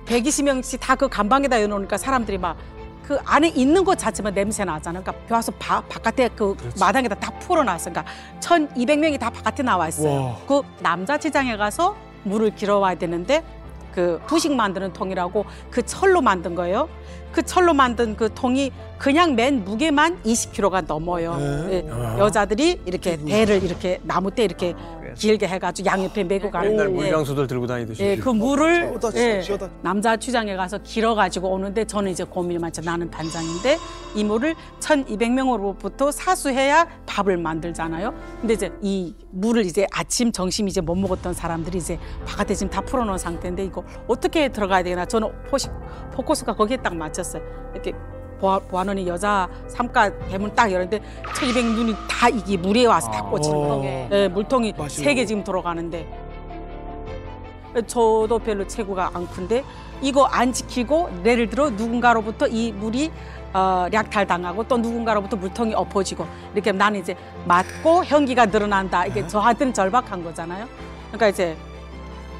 120명씩 다 그 간방에다 넣어놓으니까 사람들이 막 그 안에 있는 것 자체만 냄새 나잖아요. 그러니까 교화소 바깥에 그 마당에다 다 풀어놨어. 그러니까 1,200명이 다 바깥에 나와 있어요. 와. 그 남자 취장에 가서 물을 길어와야 되는데 그 부식 만드는 통이라고 그 철로 만든 거예요. 그 철로 만든 그 통이 그냥 맨 무게만 20kg가 넘어요. 네. 여자들이 이렇게 대를 이렇게 나무대 이렇게 길게 해가지고 양옆에 메고 가는데 옛날 물장수들 들고 다니듯이. 그 물을 남자 취장에 가서 길어가지고 오는데 저는 이제 고민이 많죠. 나는 단장인데 이 물을 1,200명으로부터 사수해야 밥을 만들잖아요. 근데 이제 이 물을 이제 아침 점심 이제 못 먹었던 사람들이 이제 바깥에 지금 다 풀어놓은 상태인데 이거 어떻게 들어가야 되나. 저는 포커스가 거기에 딱 맞췄어요. 이렇게 보아노니 여자 삼가 대문 딱 열었는데 1,200눈이 다 이게 물에 와서 다 꽂힌 네, 물통이 3개 지금 들어가는데 저도 별로 체구가 안 큰데 이거 안 지키고 예를 들어 누군가로부터 이 물이 약탈당하고 또 누군가로부터 물통이 엎어지고 이렇게 나는 이제 맞고 현기가 늘어난다. 이게 저한테는 절박한 거잖아요. 그러니까 이제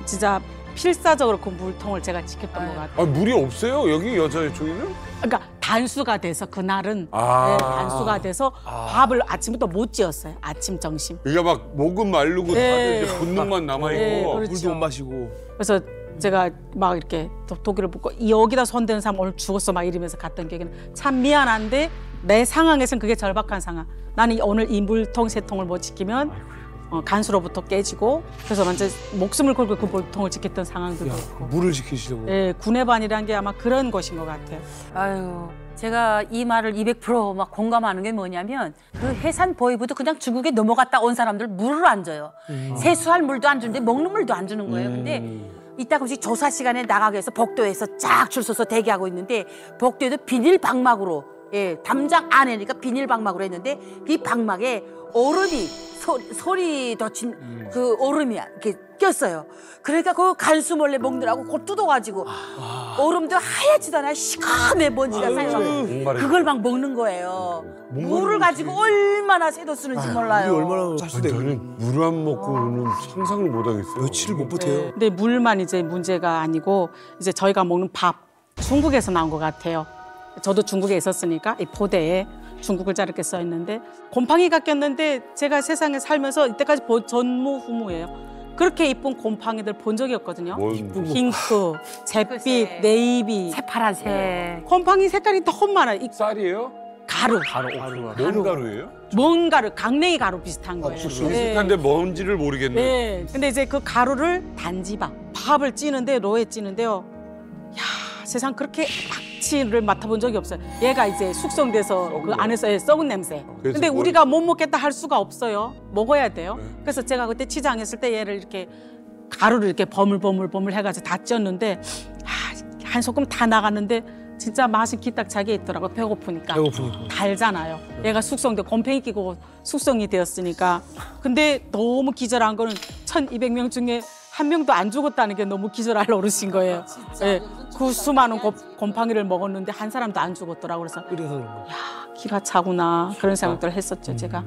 진짜 필사적으로 그 물통을 제가 지켰던 것 같아요. 물이 없어요? 여기 여자 쪽에는? 그러니까 단수가 돼서 그날은 네, 단수가 돼서 밥을 아침부터 못 지었어요. 아침, 점심. 그러니까 막 목은 마르고 다들 이제 본능만 남아있고. 그렇죠. 물도 못 마시고. 그래서 제가 막 이렇게 도끼를 붓고 여기다 손대는 사람 오늘 죽었어 막 이러면서 갔던 기억에는 참 미안한데 내 상황에서는 그게 절박한 상황. 나는 오늘 이 물통 세 통을 못 지키면 간수로부터 깨지고 그래서 완전 목숨을 걸고 그 물통을 지켰던 상황도 있고. 물을 지키시려고. 예, 군의반이라는 게 아마 그런 것인 것 같아요. 아유, 제가 이 말을 200% 공감하는 게 뭐냐면 그 해산 보이부도 그냥 중국에 넘어갔다 온 사람들 물을 안 줘요. 세수할 물도 안 주는데 먹는 물도 안 주는 거예요. 근데 이따금씩 조사 시간에 나가기 위해서 복도에서 쫙 줄 서서 대기하고 있는데 복도에도 비닐 방막으로 담장 안에니까 비닐 방막으로 했는데 이 방막에 얼음이 소리 덧친 그 얼음이 이렇게 꼈어요. 그러니까 그 간수 몰래 먹느라고 곧 뜯어가지고 얼음도 하얗지도 않아요. 시커매 먼지가 쌓여가지고 그걸 막 먹는 거예요. 물을 가지고 얼마나 새도 쓰는지 몰라요. 얼마나 살수되고. 저는 물 안 먹고는 상상을 못 하겠어요. 며칠을 못 버텨요. 근데 물만 이제 문제가 아니고 이제 저희가 먹는 밥 중국에서 나온 것 같아요. 저도 중국에 있었으니까 이 포대에 중국 글자 이렇게 써 있는데 곰팡이가 꼈는데 제가 세상에 살면서 이때까지 전무후무예요. 그렇게 이쁜 곰팡이들 본 적이 없거든요. 핑크, 잿빛, 네이비, 새파란색. 곰팡이 색깔이 너무 많아요. 쌀이에요? 가루. 뭔 가루예요? 뭔 가루, 강냉이 가루 비슷한 거예요. 비슷한데 뭔지를 모르겠네. 네. 근데 이제 그 가루를 밥을 찌는데 로에 찌는데요. 야, 세상 그렇게 악취를 맡아본 적이 없어요. 얘가 이제 숙성돼서 그 안에서 썩은 냄새. 근데 우리가 못 먹겠다 할 수가 없어요. 먹어야 돼요. 그래서 제가 그때 치장했을 때 얘를 이렇게 가루를 이렇게 버물버물 해가지고 다 쪘는데 한 소금 다 나갔는데 진짜 맛이 기딱차게 있더라고요. 배고프니까. 달잖아요. 얘가 숙성돼 곰팡이 끼고 숙성이 되었으니까. 근데 너무 기절한 거는 1,200명 중에 한 명도 안 죽었다는 게 너무 기절할 노릇인 거예요. 예, 그 수많은 곰팡이를 먹었는데 한 사람도 안 죽었더라고요. 그래서 야, 기가 차구나 그런 생각들을 했었죠, 제가.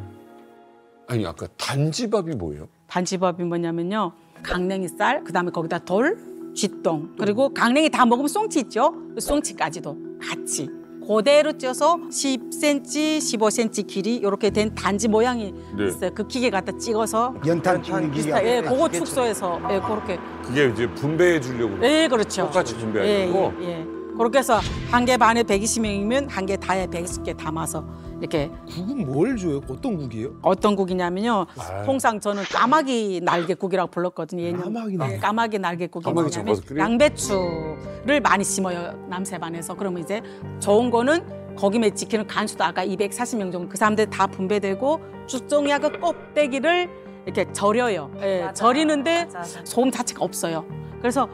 아니 아까 단지밥이 뭐예요? 단지밥이 뭐냐면요. 강냉이 쌀, 그다음에 거기다 돌, 쥐똥, 그리고 강냉이 다 먹으면 쏭치 있죠? 그 쏭치까지도 같이. 그대로 쪄서 10cm, 15cm 길이 이렇게 된 단지 모양이 있어요. 그 기계 갖다 찍어서 연탄 찍는 기계. 예, 그거 축소해서 예, 그렇게. 그게 이제 분배해 주려고. 예, 그렇죠. 똑같이 분배하려고. 예. 그렇게 해서 한 개 반에 120명이면 한 개 다에 120개 담아서 이렇게. 국은 뭘 줘요? 어떤 국이에요? 어떤 국이냐면요. 통상 저는 까마귀 날개국이라고 불렀거든요. 까마귀 날개. 까마귀 날개국이 까마귀 잡아서 끓여요? 양배추를 많이 심어요. 남세반에서. 그러면 이제 좋은 거는 거기에 지키는 간수도 아까 240명 정도 그 사람들 다 분배되고 쭈쫑이야 그 껍데기를 이렇게 절여요. 예, 절이는데 소금 자체가 없어요. 그래서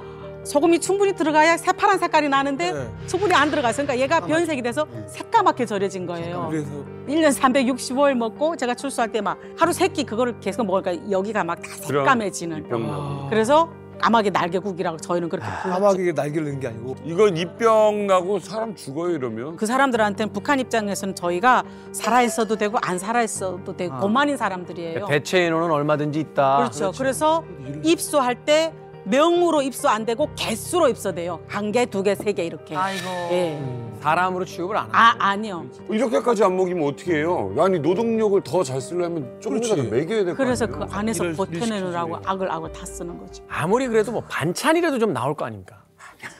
소금이 충분히 들어가야 새파란 색깔이 나는데 소금이 안 들어가서 그러니까 얘가 변색이 돼서 새까맣게 절여진 거예요. 그래서 1년 365일 먹고 제가 출소할 때 막 하루 3끼 그거를 계속 먹으니까 여기가 막 다 새까매지는. 그래서 까마귀 날개국이라고 저희는 그렇게 불렀죠. 까마귀가 날개를 넣는 게 아니고. 이건 입병 나고 사람 죽어요 이러면? 그 사람들한테는 북한 입장에서는 저희가 살아있어도 되고 안 살아있어도 되고 고만인 사람들이에요. 대체 인원은 얼마든지 있다. 그렇죠. 그래서 입소할 때 명으로 입소 안 되고 개수로 입소돼요. 1개, 2개, 3개 이렇게. 아이고. 예. 사람으로 취급을 안 하죠. 아니요. 이렇게까지 안 먹이면 어떻게 해요? 아니 노동력을 더 잘 쓰려면 조금이라도 먹여야 될 거 아니에요? 그래서 그 안에서 버텨내느라고 악을 다 쓰는 거죠. 아무리 그래도 뭐 반찬이라도 좀 나올 거 아닙니까?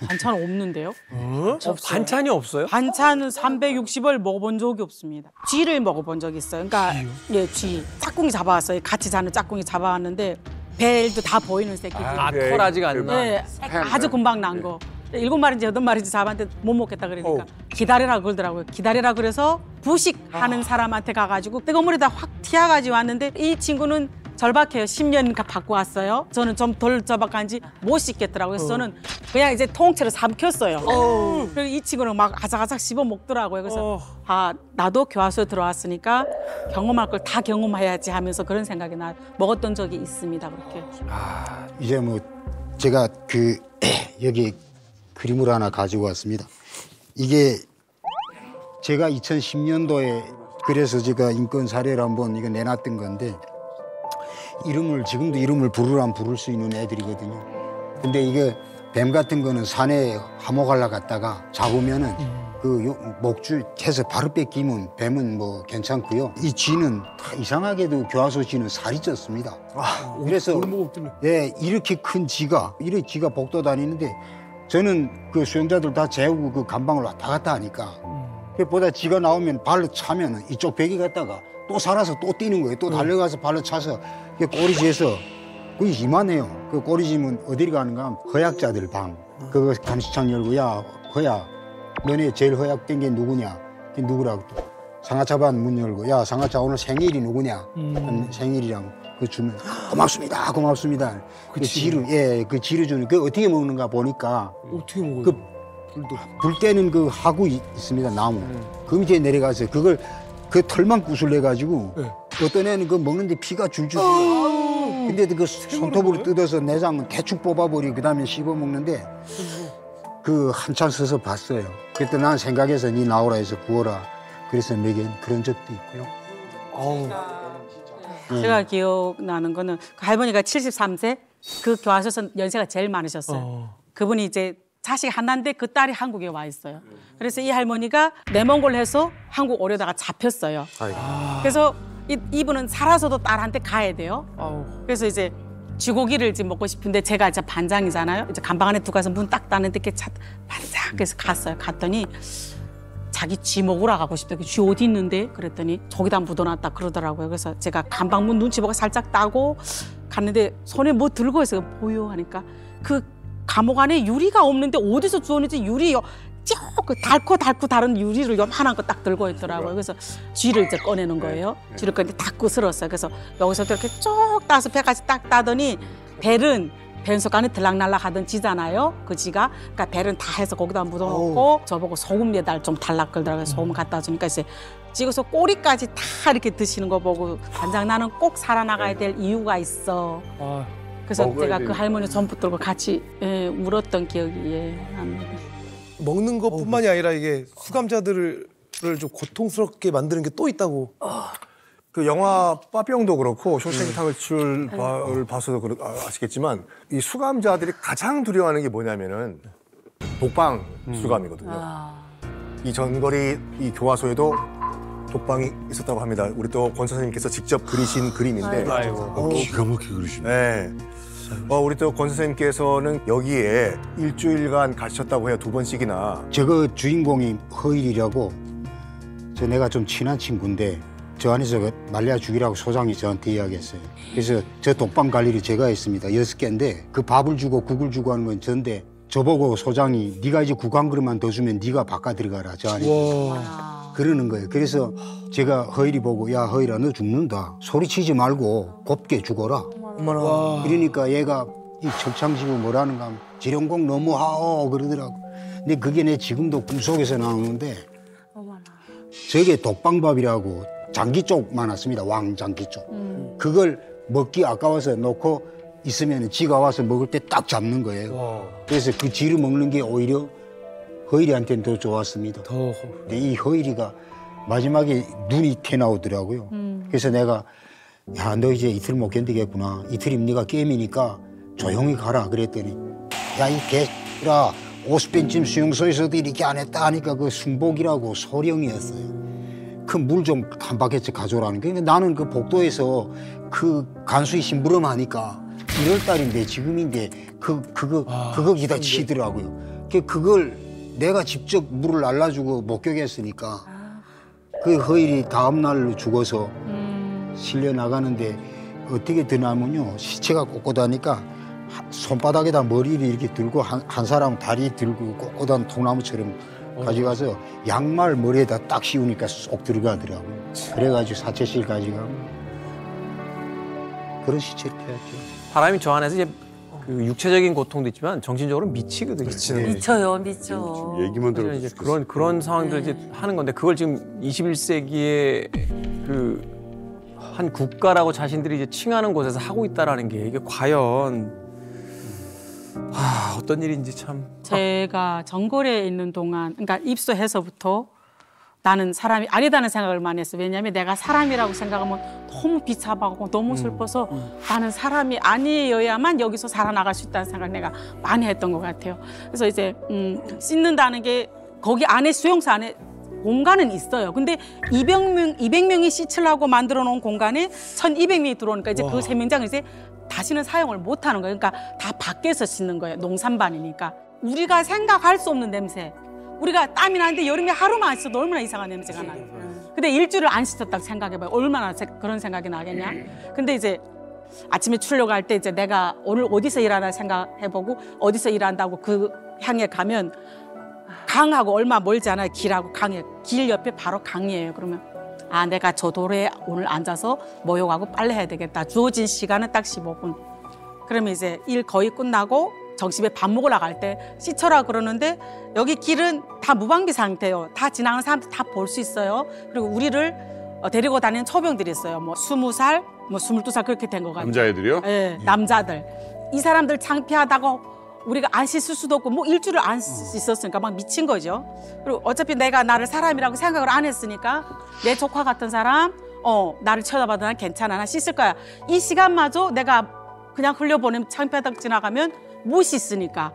반찬 없는데요? 반찬이 없어요? 반찬은 360을 먹어본 적이 없습니다. 쥐를 먹어본 적이 있어요. 그러니까 예, 쥐. 짝꿍이 잡아왔어요. 같이 자는 짝꿍이 잡아왔는데 벨도 다 보이는 새끼. 털 아직 안 나. 네, 아주 금방 난 거. 7마리인지 8마리인지 잡았는데 못 먹겠다 그러니까 기다리라 그러더라고요. 기다리라 그래서 부식하는 사람한테 가가지고 뜨거운 물에다 확 튀어가지고 왔는데 이 친구는 절박해요. 10년 받고 왔어요. 저는 좀 덜 절박한지 못 씻겠더라고요. 그래서 저는 그냥 이제 통째로 삼켰어요. 그리고 이 친구는 막 아삭아삭 씹어 먹더라고요. 그래서 나도 교화소에 들어왔으니까 경험할 걸 다 경험해야지 하면서 그런 생각이 먹었던 적이 있습니다. 그렇게. 이제 뭐 제가 그 여기 그림을 하나 가지고 왔습니다. 이게 제가 2010년도에 그래서 제가 인권 사례를 한번 이거 내놨던 건데 지금도 이름을 부르라면 부를 수 있는 애들이거든요. 근데 이게 뱀 같은 거는 산에 화목하려 갔다가 잡으면은 그 목줄 해서 바로 뺏기면 뱀은 뭐 괜찮고요. 이 쥐는 이상하게도 교화소 쥐는 살이 쪘습니다. 그래서 이렇게 큰 쥐가 복도 다니는데 저는 그 수용자들 다 재우고 그 감방을 왔다 갔다 하니까 보다 지가 나오면 발로 차면 이쪽 벽에 갔다가 또 살아서 또 뛰는 거예요. 또 달려가서 발로 차서 꼬리지에서 거의 이만해요. 그 꼬리지면 어디를 가는가 하면 허약자들 방. 그거 감시창 열고 야 허야 너네 제일 허약된 게 누구냐? 그게 누구라고 또 상하차반 문 열고 야 상하차 오늘 생일이 누구냐? 생일이라고 그 주면 고맙습니다. 고맙습니다. 그 지를 그 지를 주는 그 어떻게 먹는가 보니까 어떻게 먹어요? 그 불 때는 그 하구 있습니다. 나무. 그 밑에 내려가서 그걸 그 털만 구슬내 가지고 어떤 애는 그 먹는데 피가 줄줄 흘러. 근데 그 손톱으로 뜯어서 내장은 대충 뽑아버리고 그다음에 씹어 먹는데 그 한참 서서 봤어요. 그때 난 생각해서 니 나오라 해서 구워라. 그래서 먹인 그런 적도 있고요. 제가 기억나는 거는 그 할머니가 73세 그 교화소에서 연세가 제일 많으셨어요. 그분이 이제 자식 하나인데 그 딸이 한국에 와 있어요. 그래서 이 할머니가 내몽골 해서 한국 오려다가 잡혔어요. 그래서 이분은 살아서도 딸한테 가야 돼요. 그래서 이제 쥐고기를 이제 먹고 싶은데 제가 이제 반장이잖아요. 이제 간방 안에 들어가서 문 딱 닫는데 이렇게 반짝 그래서 갔어요. 갔더니 자기 쥐 먹으러 가고 싶다. 쥐 어디 있는데? 그랬더니 저기다 묻어놨다 그러더라고요. 그래서 제가 간방문 눈치 보고 살짝 따고 갔는데 손에 뭐 들고 있어요. 보여 하니까 그 감옥 안에 유리가 없는데 어디서 주웠는지 유리 그 닳고 다른 유리를 요만한 거 딱 들고 있더라고요. 그래서 쥐를 이제 꺼내는 거예요. 쥐를 꺼내는데 딱 거슬었어요. 그래서 여기서부터 이렇게 쭉 따서 배까지 딱 따더니 벨은 변속 안에 들락날락 하던 쥐잖아요. 그 쥐가. 그러니까 벨은 다 해서 거기다 묻어놓고 저보고 소금 매달 좀 달라 그러더라고요. 소금 갖다 주니까 이제 찍어서 꼬리까지 다 이렇게 드시는 거 보고 반장 나는 꼭 살아나가야 될 이유가 있어. 그래서 제가 그 할머니 손 붙들고 같이 울었던 기억이 납니다. 먹는 것뿐만이 아니라 이게 수감자들을 좀 고통스럽게 만드는 게 또 있다고. 그 영화 빠삐용도 그렇고 쇼생크 탈출을 봐서도 아시겠지만 이 수감자들이 가장 두려워하는 게 뭐냐면은 독방 수감이거든요. 이 전거리 이 교화소에도 독방이 있었다고 합니다. 우리 또 권 선생님께서 직접 그리신 그림인데. 기가 막히게 그리시네. 네. 우리 또 권 선생님께서는 여기에 일주일간 가셨다고 해요. 2번씩이나. 저거 주인공이 허일이라고 내가 좀 친한 친구인데 저 안에서 말려 죽이라고 소장이 저한테 이야기했어요. 그래서 저 독방 관리를 제가 했습니다. 6개인데 그 밥을 주고 국을 주고 하는 건 전데 저보고 소장이 네가 이제 국 한 그릇만 더 주면 네가 바깥 들어가라 저 안에. 그러는 거예요. 그래서 제가 허일이 보고 야 허일아 너 죽는다. 소리치지 말고 곱게 죽어라. 그러니까 얘가 이 철창지고 뭐라는가 하면 지령공 너무하오 그러더라고. 근데 그게 내 지금도 꿈속에서 나오는데 저게 독방밥이라고 장기 쪽 많았습니다. 왕장기 쪽. 그걸 먹기 아까워서 놓고 있으면 지가 와서 먹을 때 딱 잡는 거예요. 그래서 그 쥐를 먹는 게 오히려 허일이한테는 더 좋았습니다. 근데 이 허일이가 마지막에 눈이 튀어나오더라고요. 그래서 내가 야, 너 이제 이틀 못 견디겠구나. 이틀이면 네가 게임이니까 조용히 가라. 그랬더니 야, 이 개라 50배쯤 수용소에서도 이렇게 안 했다 하니까 그 순복이라고 소령이었어요. 그 물 좀 한 바퀴씩 가져오라는 게. 근데 나는 그 복도에서 그 간수이 심부름하니까 1월 달인데 지금인데 그거 기다 치더라고요. 그걸 내가 직접 물을 날라주고 목격했으니까 그 허일이 다음 날로 죽어서 실려 나가는데 어떻게 드나면요 시체가 꼿꼿하니까 손바닥에다 머리를 이렇게 들고 한 사람 다리 들고 꼿꼿한 통나무처럼 가져가서 양말 머리에다 딱 씌우니까 쏙 들어가더라고요. 그래가지고 사체실 가져가고 그런 시체를 태웠죠. 바람이 저 안에서 이제 그 육체적인 고통도 있지만 정신적으로 미치거든요. 미쳐요, 미쳐. 얘기만 들어도 이제 그런 상황들 이제 하는 건데 그걸 지금 21세기에 그 한 국가라고 자신들이 이제 칭하는 곳에서 하고 있다라는 게 이게 과연 어떤 일인지 참. 제가 전거리에 있는 동안, 그러니까 입소해서부터 나는 사람이 아니다는 생각을 많이 했어. 왜냐하면 내가 사람이라고 생각하면 너무 비참하고 너무 슬퍼서 나는 사람이 아니어야만 여기서 살아나갈 수 있다는 생각을 내가 많이 했던 것 같아요. 그래서 이제 씻는다는 게 거기 안에 수용소 안에 공간은 있어요. 근데 200명이 씻으려고 만들어 놓은 공간에 1200명이 들어오니까 이제 그 세면장을 이제 다시는 사용을 못 하는 거예요. 그러니까 다 밖에서 씻는 거예요. 농산반이니까. 우리가 생각할 수 없는 냄새. 우리가 땀이 나는데 여름에 하루만 안 씻어도 얼마나 이상한 냄새가 나요. 근데 일주일을 안 씻었다고 생각해봐요. 얼마나 그런 생각이 나겠냐. 근데 이제 아침에 출근할 때 이제 내가 오늘 어디서 일하나 생각해보고 어디서 일한다고 그 향에 가면 강하고 얼마 멀지 않아요. 길하고 강에. 길 옆에 바로 강이에요. 그러면 아 내가 저 도로에 오늘 앉아서 목욕하고 빨래해야 되겠다. 주어진 시간은 딱 15분. 그러면 이제 일 거의 끝나고 점심에 밥 먹으러 갈 때 씻어라 그러는데 여기 길은 다 무방비 상태예요. 다 지나가는 사람들 다 볼 수 있어요. 그리고 우리를 데리고 다니는 초병들이 있어요. 뭐 20살, 뭐 22살 그렇게 된 것 같아요. 남자애들이요? 네, 남자들. 이 사람들 창피하다고 우리가 안 씻을 수도 없고 뭐 일주일을 안 씻었으니까 막 미친 거죠. 그리고 어차피 내가 나를 사람이라고 생각을 안 했으니까 내 조카 같은 사람 나를 쳐다봐도 난 괜찮아. 난 씻을 거야. 이 시간마저 내가 그냥 흘려보내면 창피하다고 지나가면 못 씻으니까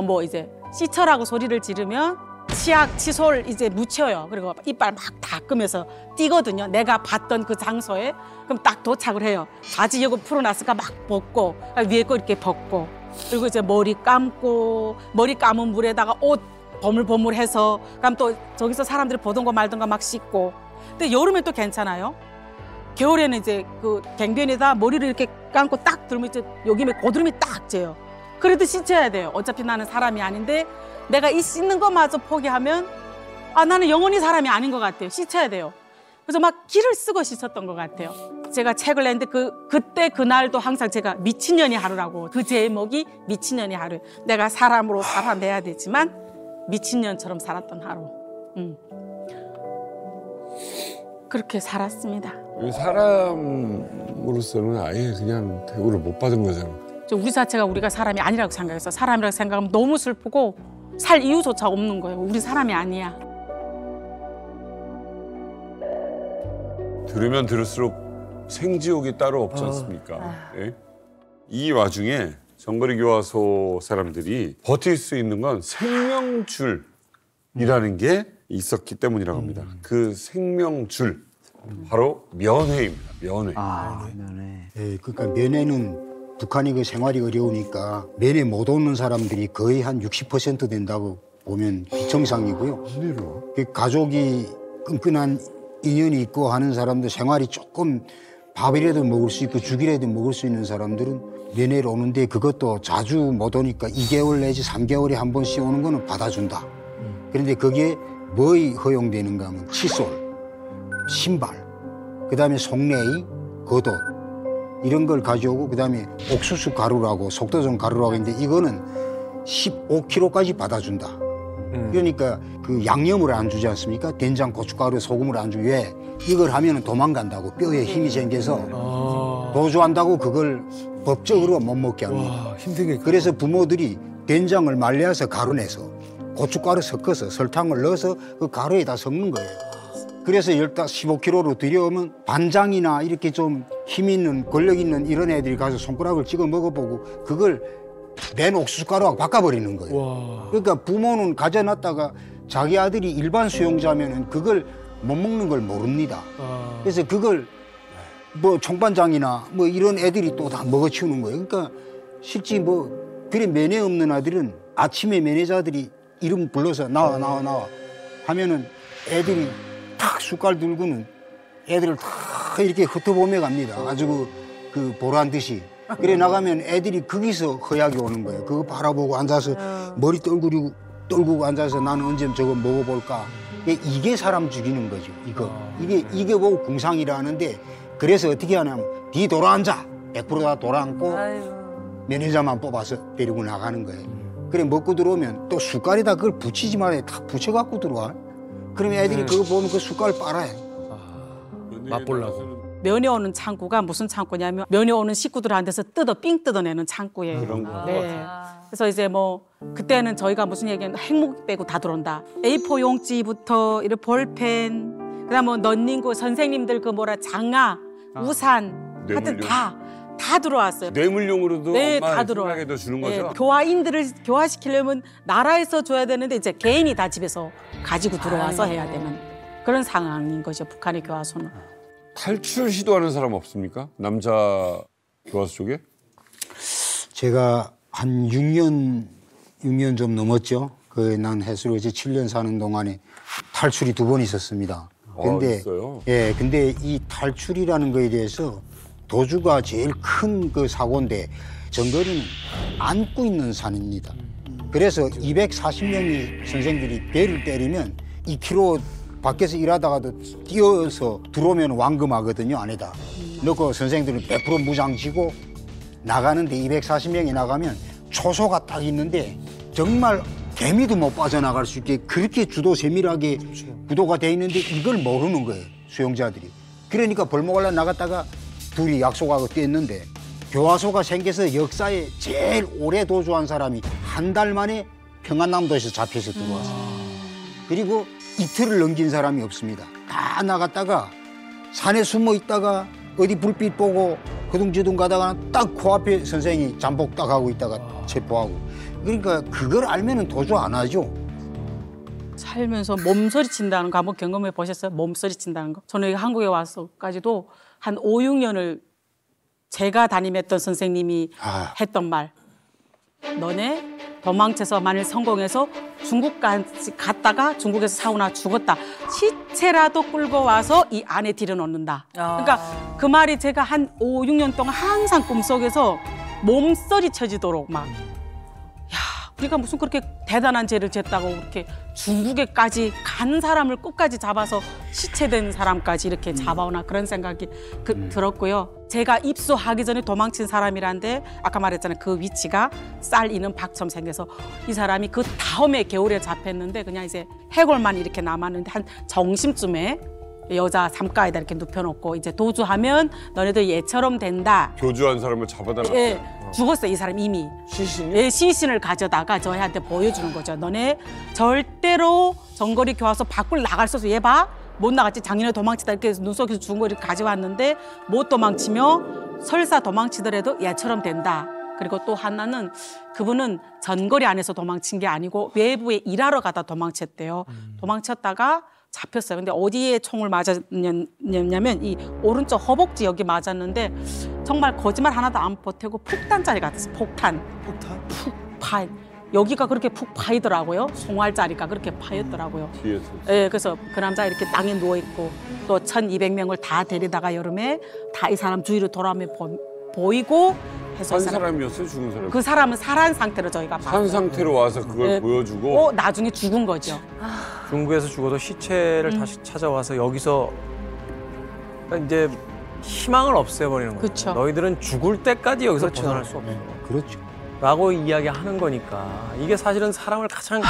뭐 이제 씻어라고 소리를 지르면 치약, 칫솔 이제 묻혀요. 그리고 이빨 막 닦으면서 뛰거든요. 내가 봤던 그 장소에. 그럼 딱 도착을 해요. 바지 여기 풀어놨으니까 막 벗고 위에 거 이렇게 벗고 그리고 이제 머리 감고 머리 감은 물에다가 옷 버물버물해서 그럼 또 저기서 사람들이 보던 거 말던 거 막 씻고. 근데 여름엔 또 괜찮아요. 겨울에는 이제 그 갱변에다 머리를 이렇게 감고 딱 들면 이제 여기에 고드름이 딱 져요. 그래도 씻어야 돼요. 어차피 나는 사람이 아닌데 내가 이 씻는 것마저 포기하면 아 나는 영원히 사람이 아닌 것 같아요. 씻어야 돼요. 그래서 막 기를 쓰고 씻었던 것 같아요. 제가 책을 냈는데 그때 그날도 항상 제가 미친년이 하루라고 그 제목이 미친년이 하루. 내가 사람으로 살아내야 되지만 미친년처럼 살았던 하루. 그렇게 살았습니다. 사람으로서는 아예 그냥 대우를 못 받은 거잖아. 우리 자체가 우리가 사람이 아니라고 생각해서 사람이라고 생각하면 너무 슬프고 살 이유조차 없는 거예요. 우리 사람이 아니야. 들으면 들을수록 생지옥이 따로 없지 않습니까? 예? 이 와중에 정거리 교화소 사람들이 버틸 수 있는 건 생명줄이라는 게 있었기 때문이라고 합니다. 그 생명줄 바로 면회입니다. 면회. 면회. 예, 그러니까 면회는 북한이 그 생활이 어려우니까 면회 못 오는 사람들이 거의 한 60% 된다고 보면 비정상이고요. 그 가족이 끈끈한 인연이 있고 하는 사람들 생활이 조금 밥이라도 먹을 수 있고 죽이라도 먹을 수 있는 사람들은 면회를 오는데 그것도 자주 못 오니까 2개월 내지 3개월에 한 번씩 오는 거는 받아준다. 그런데 거기에 뭐이 허용되는가 하면 칫솔, 신발, 그다음에 속내의 겉옷 이런 걸 가져오고 그다음에 옥수수 가루라고 속도전 가루라고 했는데 이거는 15kg까지 받아준다. 그러니까 그 양념을 안 주지 않습니까? 된장, 고춧가루, 소금을 안 주고 왜? 이걸 하면 도망간다고 뼈에 힘이 생겨서 도주한다고 그걸 법적으로 못 먹게 합니다. 와, 힘들겠다. 그래서 부모들이 된장을 말려서 가루내서 고춧가루 섞어서 설탕을 넣어서 그 가루에다 섞는 거예요. 그래서 15kg로 들여오면 반장이나 이렇게 좀 힘 있는 권력 있는 이런 애들이 가서 손가락을 찍어 먹어보고 그걸 맨 옥수수가루하고 바꿔버리는 거예요. 와. 그러니까 부모는 가져놨다가 자기 아들이 일반 수용자면은 그걸 못 먹는 걸 모릅니다. 그래서 그걸 뭐 총반장이나 뭐 이런 애들이 또 다 먹어치우는 거예요. 그러니까 실제 뭐 그래 면회 없는 아들은 아침에 면회자들이 이름 불러서 나와 하면은 애들이 탁 숟갈 들고는 애들을 다 이렇게 흩어보며 갑니다. 아주 그 보란 듯이. 그래 나가면 애들이 거기서 허약이 오는 거예요. 그거 바라보고 앉아서 머리 떨구고 앉아서 나는 언제 저거 먹어볼까. 이게 사람 죽이는 거죠. 이게 보고 궁상이라 하는데 그래서 어떻게 하냐면 뒤 돌아앉아. 100% 다 돌아앉고 면회자만 뽑아서 데리고 나가는 거예요. 그래 먹고 들어오면 또 숟갈에다 그걸 붙이지 말아요. 탁 붙여갖고 들어와. 그러면 애들이 그거 보면 그 숟갈 빨아요. 맛보려고. 면회 오는 창구가 무슨 창구냐면 면회 오는 식구들한테서 삥 뜯어내는 창구예요. 그런 거. 네. 그래서 이제 뭐 그때는 저희가 무슨 얘기했는데 핵무기 빼고 다 들어온다. A4 용지부터 이런 볼펜, 그다음 뭐 넌닝구 선생님들 그 장화, 우산, 하여튼 다 들어왔어요. 뇌물용으로도 네, 다 들어와요. 주는 거죠. 네, 교화인들을 교화시키려면 나라에서 줘야 되는데 이제 개인이 다 집에서 가지고 들어와서 해야 되는 그런 상황인 거죠. 북한의 교화소는. 탈출 시도하는 사람 없습니까? 남자 교화소 쪽에? 제가 한 6년 좀 넘었죠. 난 해수로에서 7년 사는 동안에 탈출이 2번 있었습니다. 근데 있어요? 예, 근데 이 탈출이라는 거에 대해서 도주가 제일 큰 그 사고인데 정거리는 안고 있는 산입니다. 그래서 240명의 선생들이 배를 때리면 2km 밖에서 일하다가도 뛰어서 들어오면 완금하거든요, 안에다. 넣고 선생들은 100% 무장지고 나가는데 240명이 나가면 초소가 딱 있는데 정말 개미도 못 빠져나갈 수 있게 그렇게 주도 세밀하게 구도가 돼 있는데 이걸 모르는 거예요, 수용자들이. 그러니까 벌목하려 나갔다가 둘이 약속하고 뛰었는데 교화소가 생겨서 역사에 제일 오래 도주한 사람이 한 달 만에 평안남도에서 잡혀서 들어왔어요. 그리고 이틀을 넘긴 사람이 없습니다. 다 나갔다가 산에 숨어 있다가 어디 불빛 보고 거둥지둥 가다가 딱 코앞에 선생이 잠복 딱 하고 있다가 체포하고. 그러니까 그걸 알면은 도주 안 하죠. 살면서 몸소리 친다는 거 한번 경험해 보셨어요? 몸소리 친다는 거. 저는 한국에 와서까지도 한 5, 6년을 제가 담임했던 선생님이 했던 말. 너네 도망쳐서 만일 성공해서 중국까지 갔다가 중국에서 사고나 죽었다. 시체라도 끌고 와서 이 안에 들여놓는다. 그러니까 그 말이 제가 한 5, 6년 동안 항상 꿈속에서 몸소리 쳐지도록 막. 우리가 무슨 그렇게 대단한 죄를 졌다고 그렇게 중국에까지 간 사람을 끝까지 잡아서 시체된 사람까지 이렇게 잡아오나 그런 생각이 들었고요. 제가 입소하기 전에 도망친 사람이란데 아까 말했잖아요. 그 위치가 쌀 이는 박처럼 생겨서 이 사람이 그 다음에 겨울에 잡혔는데 그냥 이제 해골만 이렇게 남았는데 한 정심쯤에 여자 삼가에다 이렇게 눕혀놓고 이제 도주하면 너네들 얘처럼 된다. 교주한 사람을 잡아다 놨어요. 예, 죽었어요. 이 사람 이미. 시신? 예, 시신을 가져다가 저희한테 보여주는 거죠. 너네 절대로 정거리 교화소 밖을 나갈 수 없어. 얘 봐. 못 나갔지. 작년에 도망치다 이렇게 눈 속에서 죽은 거를 가져왔는데 못 도망치며 설사 도망치더라도 얘처럼 된다. 그리고 또 하나는 그분은 전거리 안에서 도망친 게 아니고 외부에 일하러 가다 도망쳤대요. 도망쳤다가 잡혔어요. 근데 어디에 총을 맞았냐면 이 오른쪽 허벅지 여기 맞았는데 정말 거짓말 하나도 안 보태고 폭탄짜리 같았어요. 폭탄. 푹 파. 여기가 그렇게 푹 파이더라고요. 송알짜리가 그렇게 파였더라고요. 뒤에서. 예, 그래서 그 남자가 이렇게 땅에 누워 있고 또 1,200명을 다 데리다가 여름에 다 이 사람 주위로 돌아오면 보이고 해서 산 사람이었어요, 죽은 사람? 그 사람은 살아난 상태로 저희가 봤어요. 산 상태로 와서 그걸 보여주고 나중에 죽은 거죠. 중국에서 죽어도 시체를 다시 찾아와서 여기서 이제 희망을 없애버리는 거예요. 그쵸. 너희들은 죽을 때까지 여기서 벗어날 수 없어. 그렇죠. 라고 이야기하는 거니까 이게 사실은 사람을 가장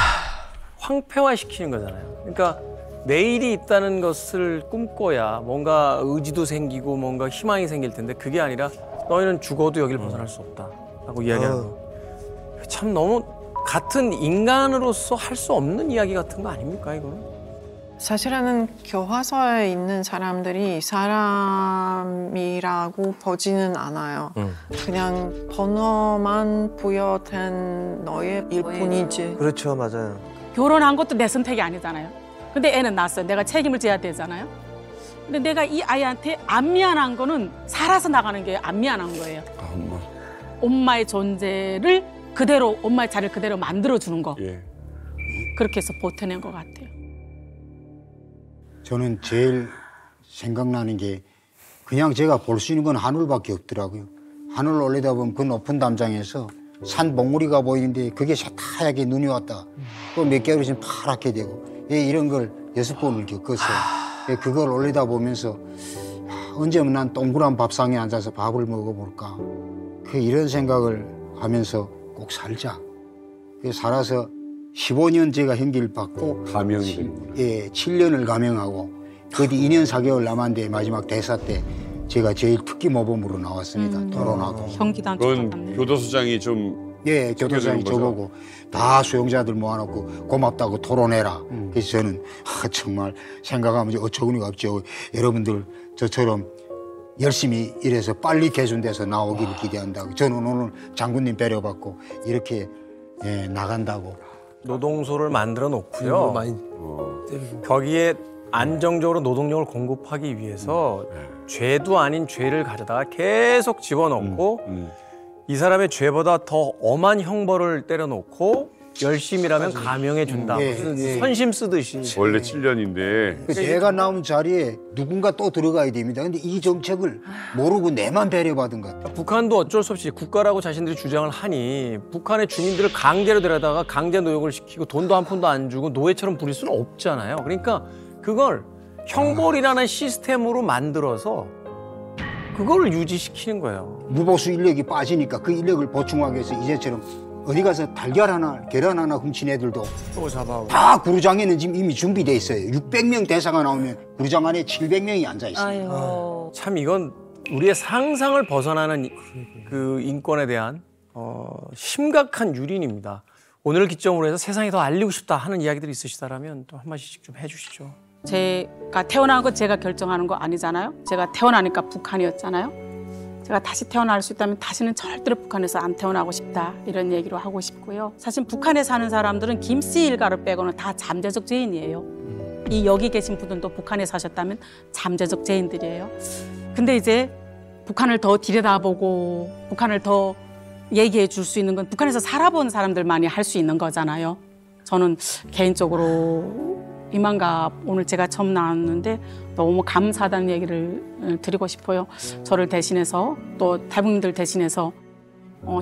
황폐화시키는 거잖아요. 그러니까 내일이 있다는 것을 꿈꿔야 뭔가 의지도 생기고 뭔가 희망이 생길 텐데 그게 아니라 너희는 죽어도 여기를 벗어날 수 없다라고 이야기하는 거. 참 너무 같은 인간으로서 할 수 없는 이야기 같은 거 아닙니까, 이거는? 사실은 교화소에 있는 사람들이 사람이라고 보지는 않아요. 그냥 번호만 부여된 너의 일뿐이지. 그렇죠, 맞아요. 결혼한 것도 내 선택이 아니잖아요. 근데 애는 낳았어요. 내가 책임을 져야 되잖아요. 근데 내가 이 아이한테 안 미안한 거는 살아서 나가는 게 안 미안한 거예요. 엄마의 존재를 그대로, 엄마의 자리를 그대로 만들어주는 거. 예. 그렇게 해서 버텨낸 것 같아요. 저는 제일 생각나는 게 그냥 제가 볼 수 있는 건 하늘밖에 없더라고요. 하늘 올리다 보면 그 높은 담장에서 산 봉우리가 보이는데 그게 새하얗게 눈이 왔다. 또 몇 개월 있으면 파랗게 되고 이런 걸 6번을 겪었어요. 그걸 올리다 보면서 언제 난 동그란 밥상에 앉아서 밥을 먹어볼까. 이런 생각을 하면서 꼭 살자. 살아서 15년 제가 형기를 받고 감형이 된 예, 7년을 감형하고 어디 2년 4개월 남았는데 마지막 대사 때 제가 제일 특기 모범으로 나왔습니다. 토론하고. 형기단 그건 교도소장이 좀 예, 교도소장이 저보고 다 수용자들 모아놓고 고맙다고 토론해라. 그래서 저는 정말 생각하면 어처구니가 없죠. 여러분들 저처럼 열심히 일해서 빨리 개준돼서 나오기를 기대한다고. 저는 오늘 장군님 배려받고 이렇게 나간다고. 노동소를 만들어 놓고요. 거기에 안정적으로 노동력을 공급하기 위해서 죄도 아닌 죄를 가져다가 계속 집어넣고 이 사람의 죄보다 더 엄한 형벌을 때려놓고 열심이라면 감형해 준다. 무슨 선심 쓰듯이. 원래 7년인데 내가 나온 자리에 누군가 또 들어가야 됩니다. 근데 이 정책을 모르고 내만 배려받은 것 같아요. 북한도 어쩔 수 없이 국가라고 자신들이 주장을 하니 북한의 주민들을 강제로 데려다가 강제 노역을 시키고 돈도 한 푼도 안 주고 노예처럼 부릴 수는 없잖아요. 그러니까 그걸 형벌이라는 시스템으로 만들어서 그걸 유지시키는 거예요. 무보수 인력이 빠지니까 그 인력을 보충하기 위해서 이제처럼 어디 가서 달걀 하나, 계란 하나 훔친 애들도 또 잡아오고. 다 구루장에는 지금 이미 준비돼 있어요. 600명 대사가 나오면 구루장 안에 700명이 앉아 있어요. 참 이건 우리의 상상을 벗어나는 그 인권에 대한 심각한 유린입니다. 오늘을 기점으로 해서 세상에 더 알리고 싶다 하는 이야기들이 있으시다라면 또 한 마디씩 좀 해주시죠. 제가 태어난 거 제가 결정하는 거 아니잖아요. 제가 태어나니까 북한이었잖아요. 제가 다시 태어날 수 있다면 다시는 절대로 북한에서 안 태어나고 싶다 이런 얘기로 하고 싶고요. 사실 북한에 사는 사람들은 김씨 일가를 빼고는 다 잠재적 죄인이에요. 이 여기 계신 분들도 북한에 사셨다면 잠재적 죄인들이에요. 근데 이제 북한을 더 들여다보고 북한을 더 얘기해 줄 수 있는 건 북한에서 살아본 사람들만이 할 수 있는 거잖아요. 저는 개인적으로 이만갑 오늘 제가 처음 나왔는데 너무 감사하다는 얘기를 드리고 싶어요. 저를 대신해서 또 대부분들 대신해서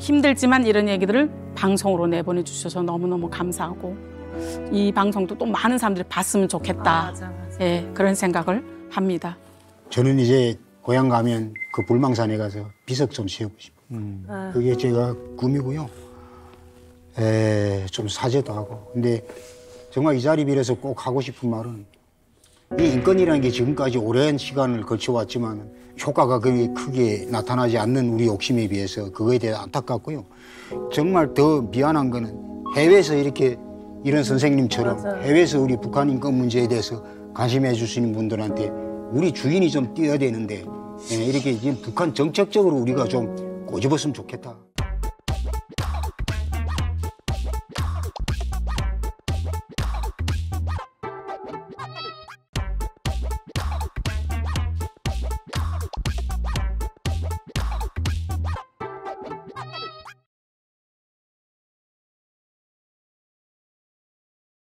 힘들지만 이런 얘기들을 방송으로 내보내 주셔서 너무너무 감사하고 이 방송도 또 많은 사람들이 봤으면 좋겠다. 맞아. 예, 그런 생각을 합니다. 저는 이제 고향 가면 그 불망산에 가서 비석 좀 세우고 싶어요. 그게 제가 꿈이고요. 좀 사죄도 하고. 근데 정말 이 자리 빌어서 꼭 하고 싶은 말은 이 인권이라는 게 지금까지 오랜 시간을 거쳐왔지만 효과가 그렇게 크게 나타나지 않는 우리 욕심에 비해서 그거에 대해 안타깝고요. 정말 더 미안한 거는 해외에서 이렇게 이런 선생님처럼 해외에서 우리 북한 인권 문제에 대해서 관심해 주시는 분들한테 우리 주인이 좀 뛰어야 되는데 이렇게 지금 북한 정책적으로 우리가 좀 꼬집었으면 좋겠다.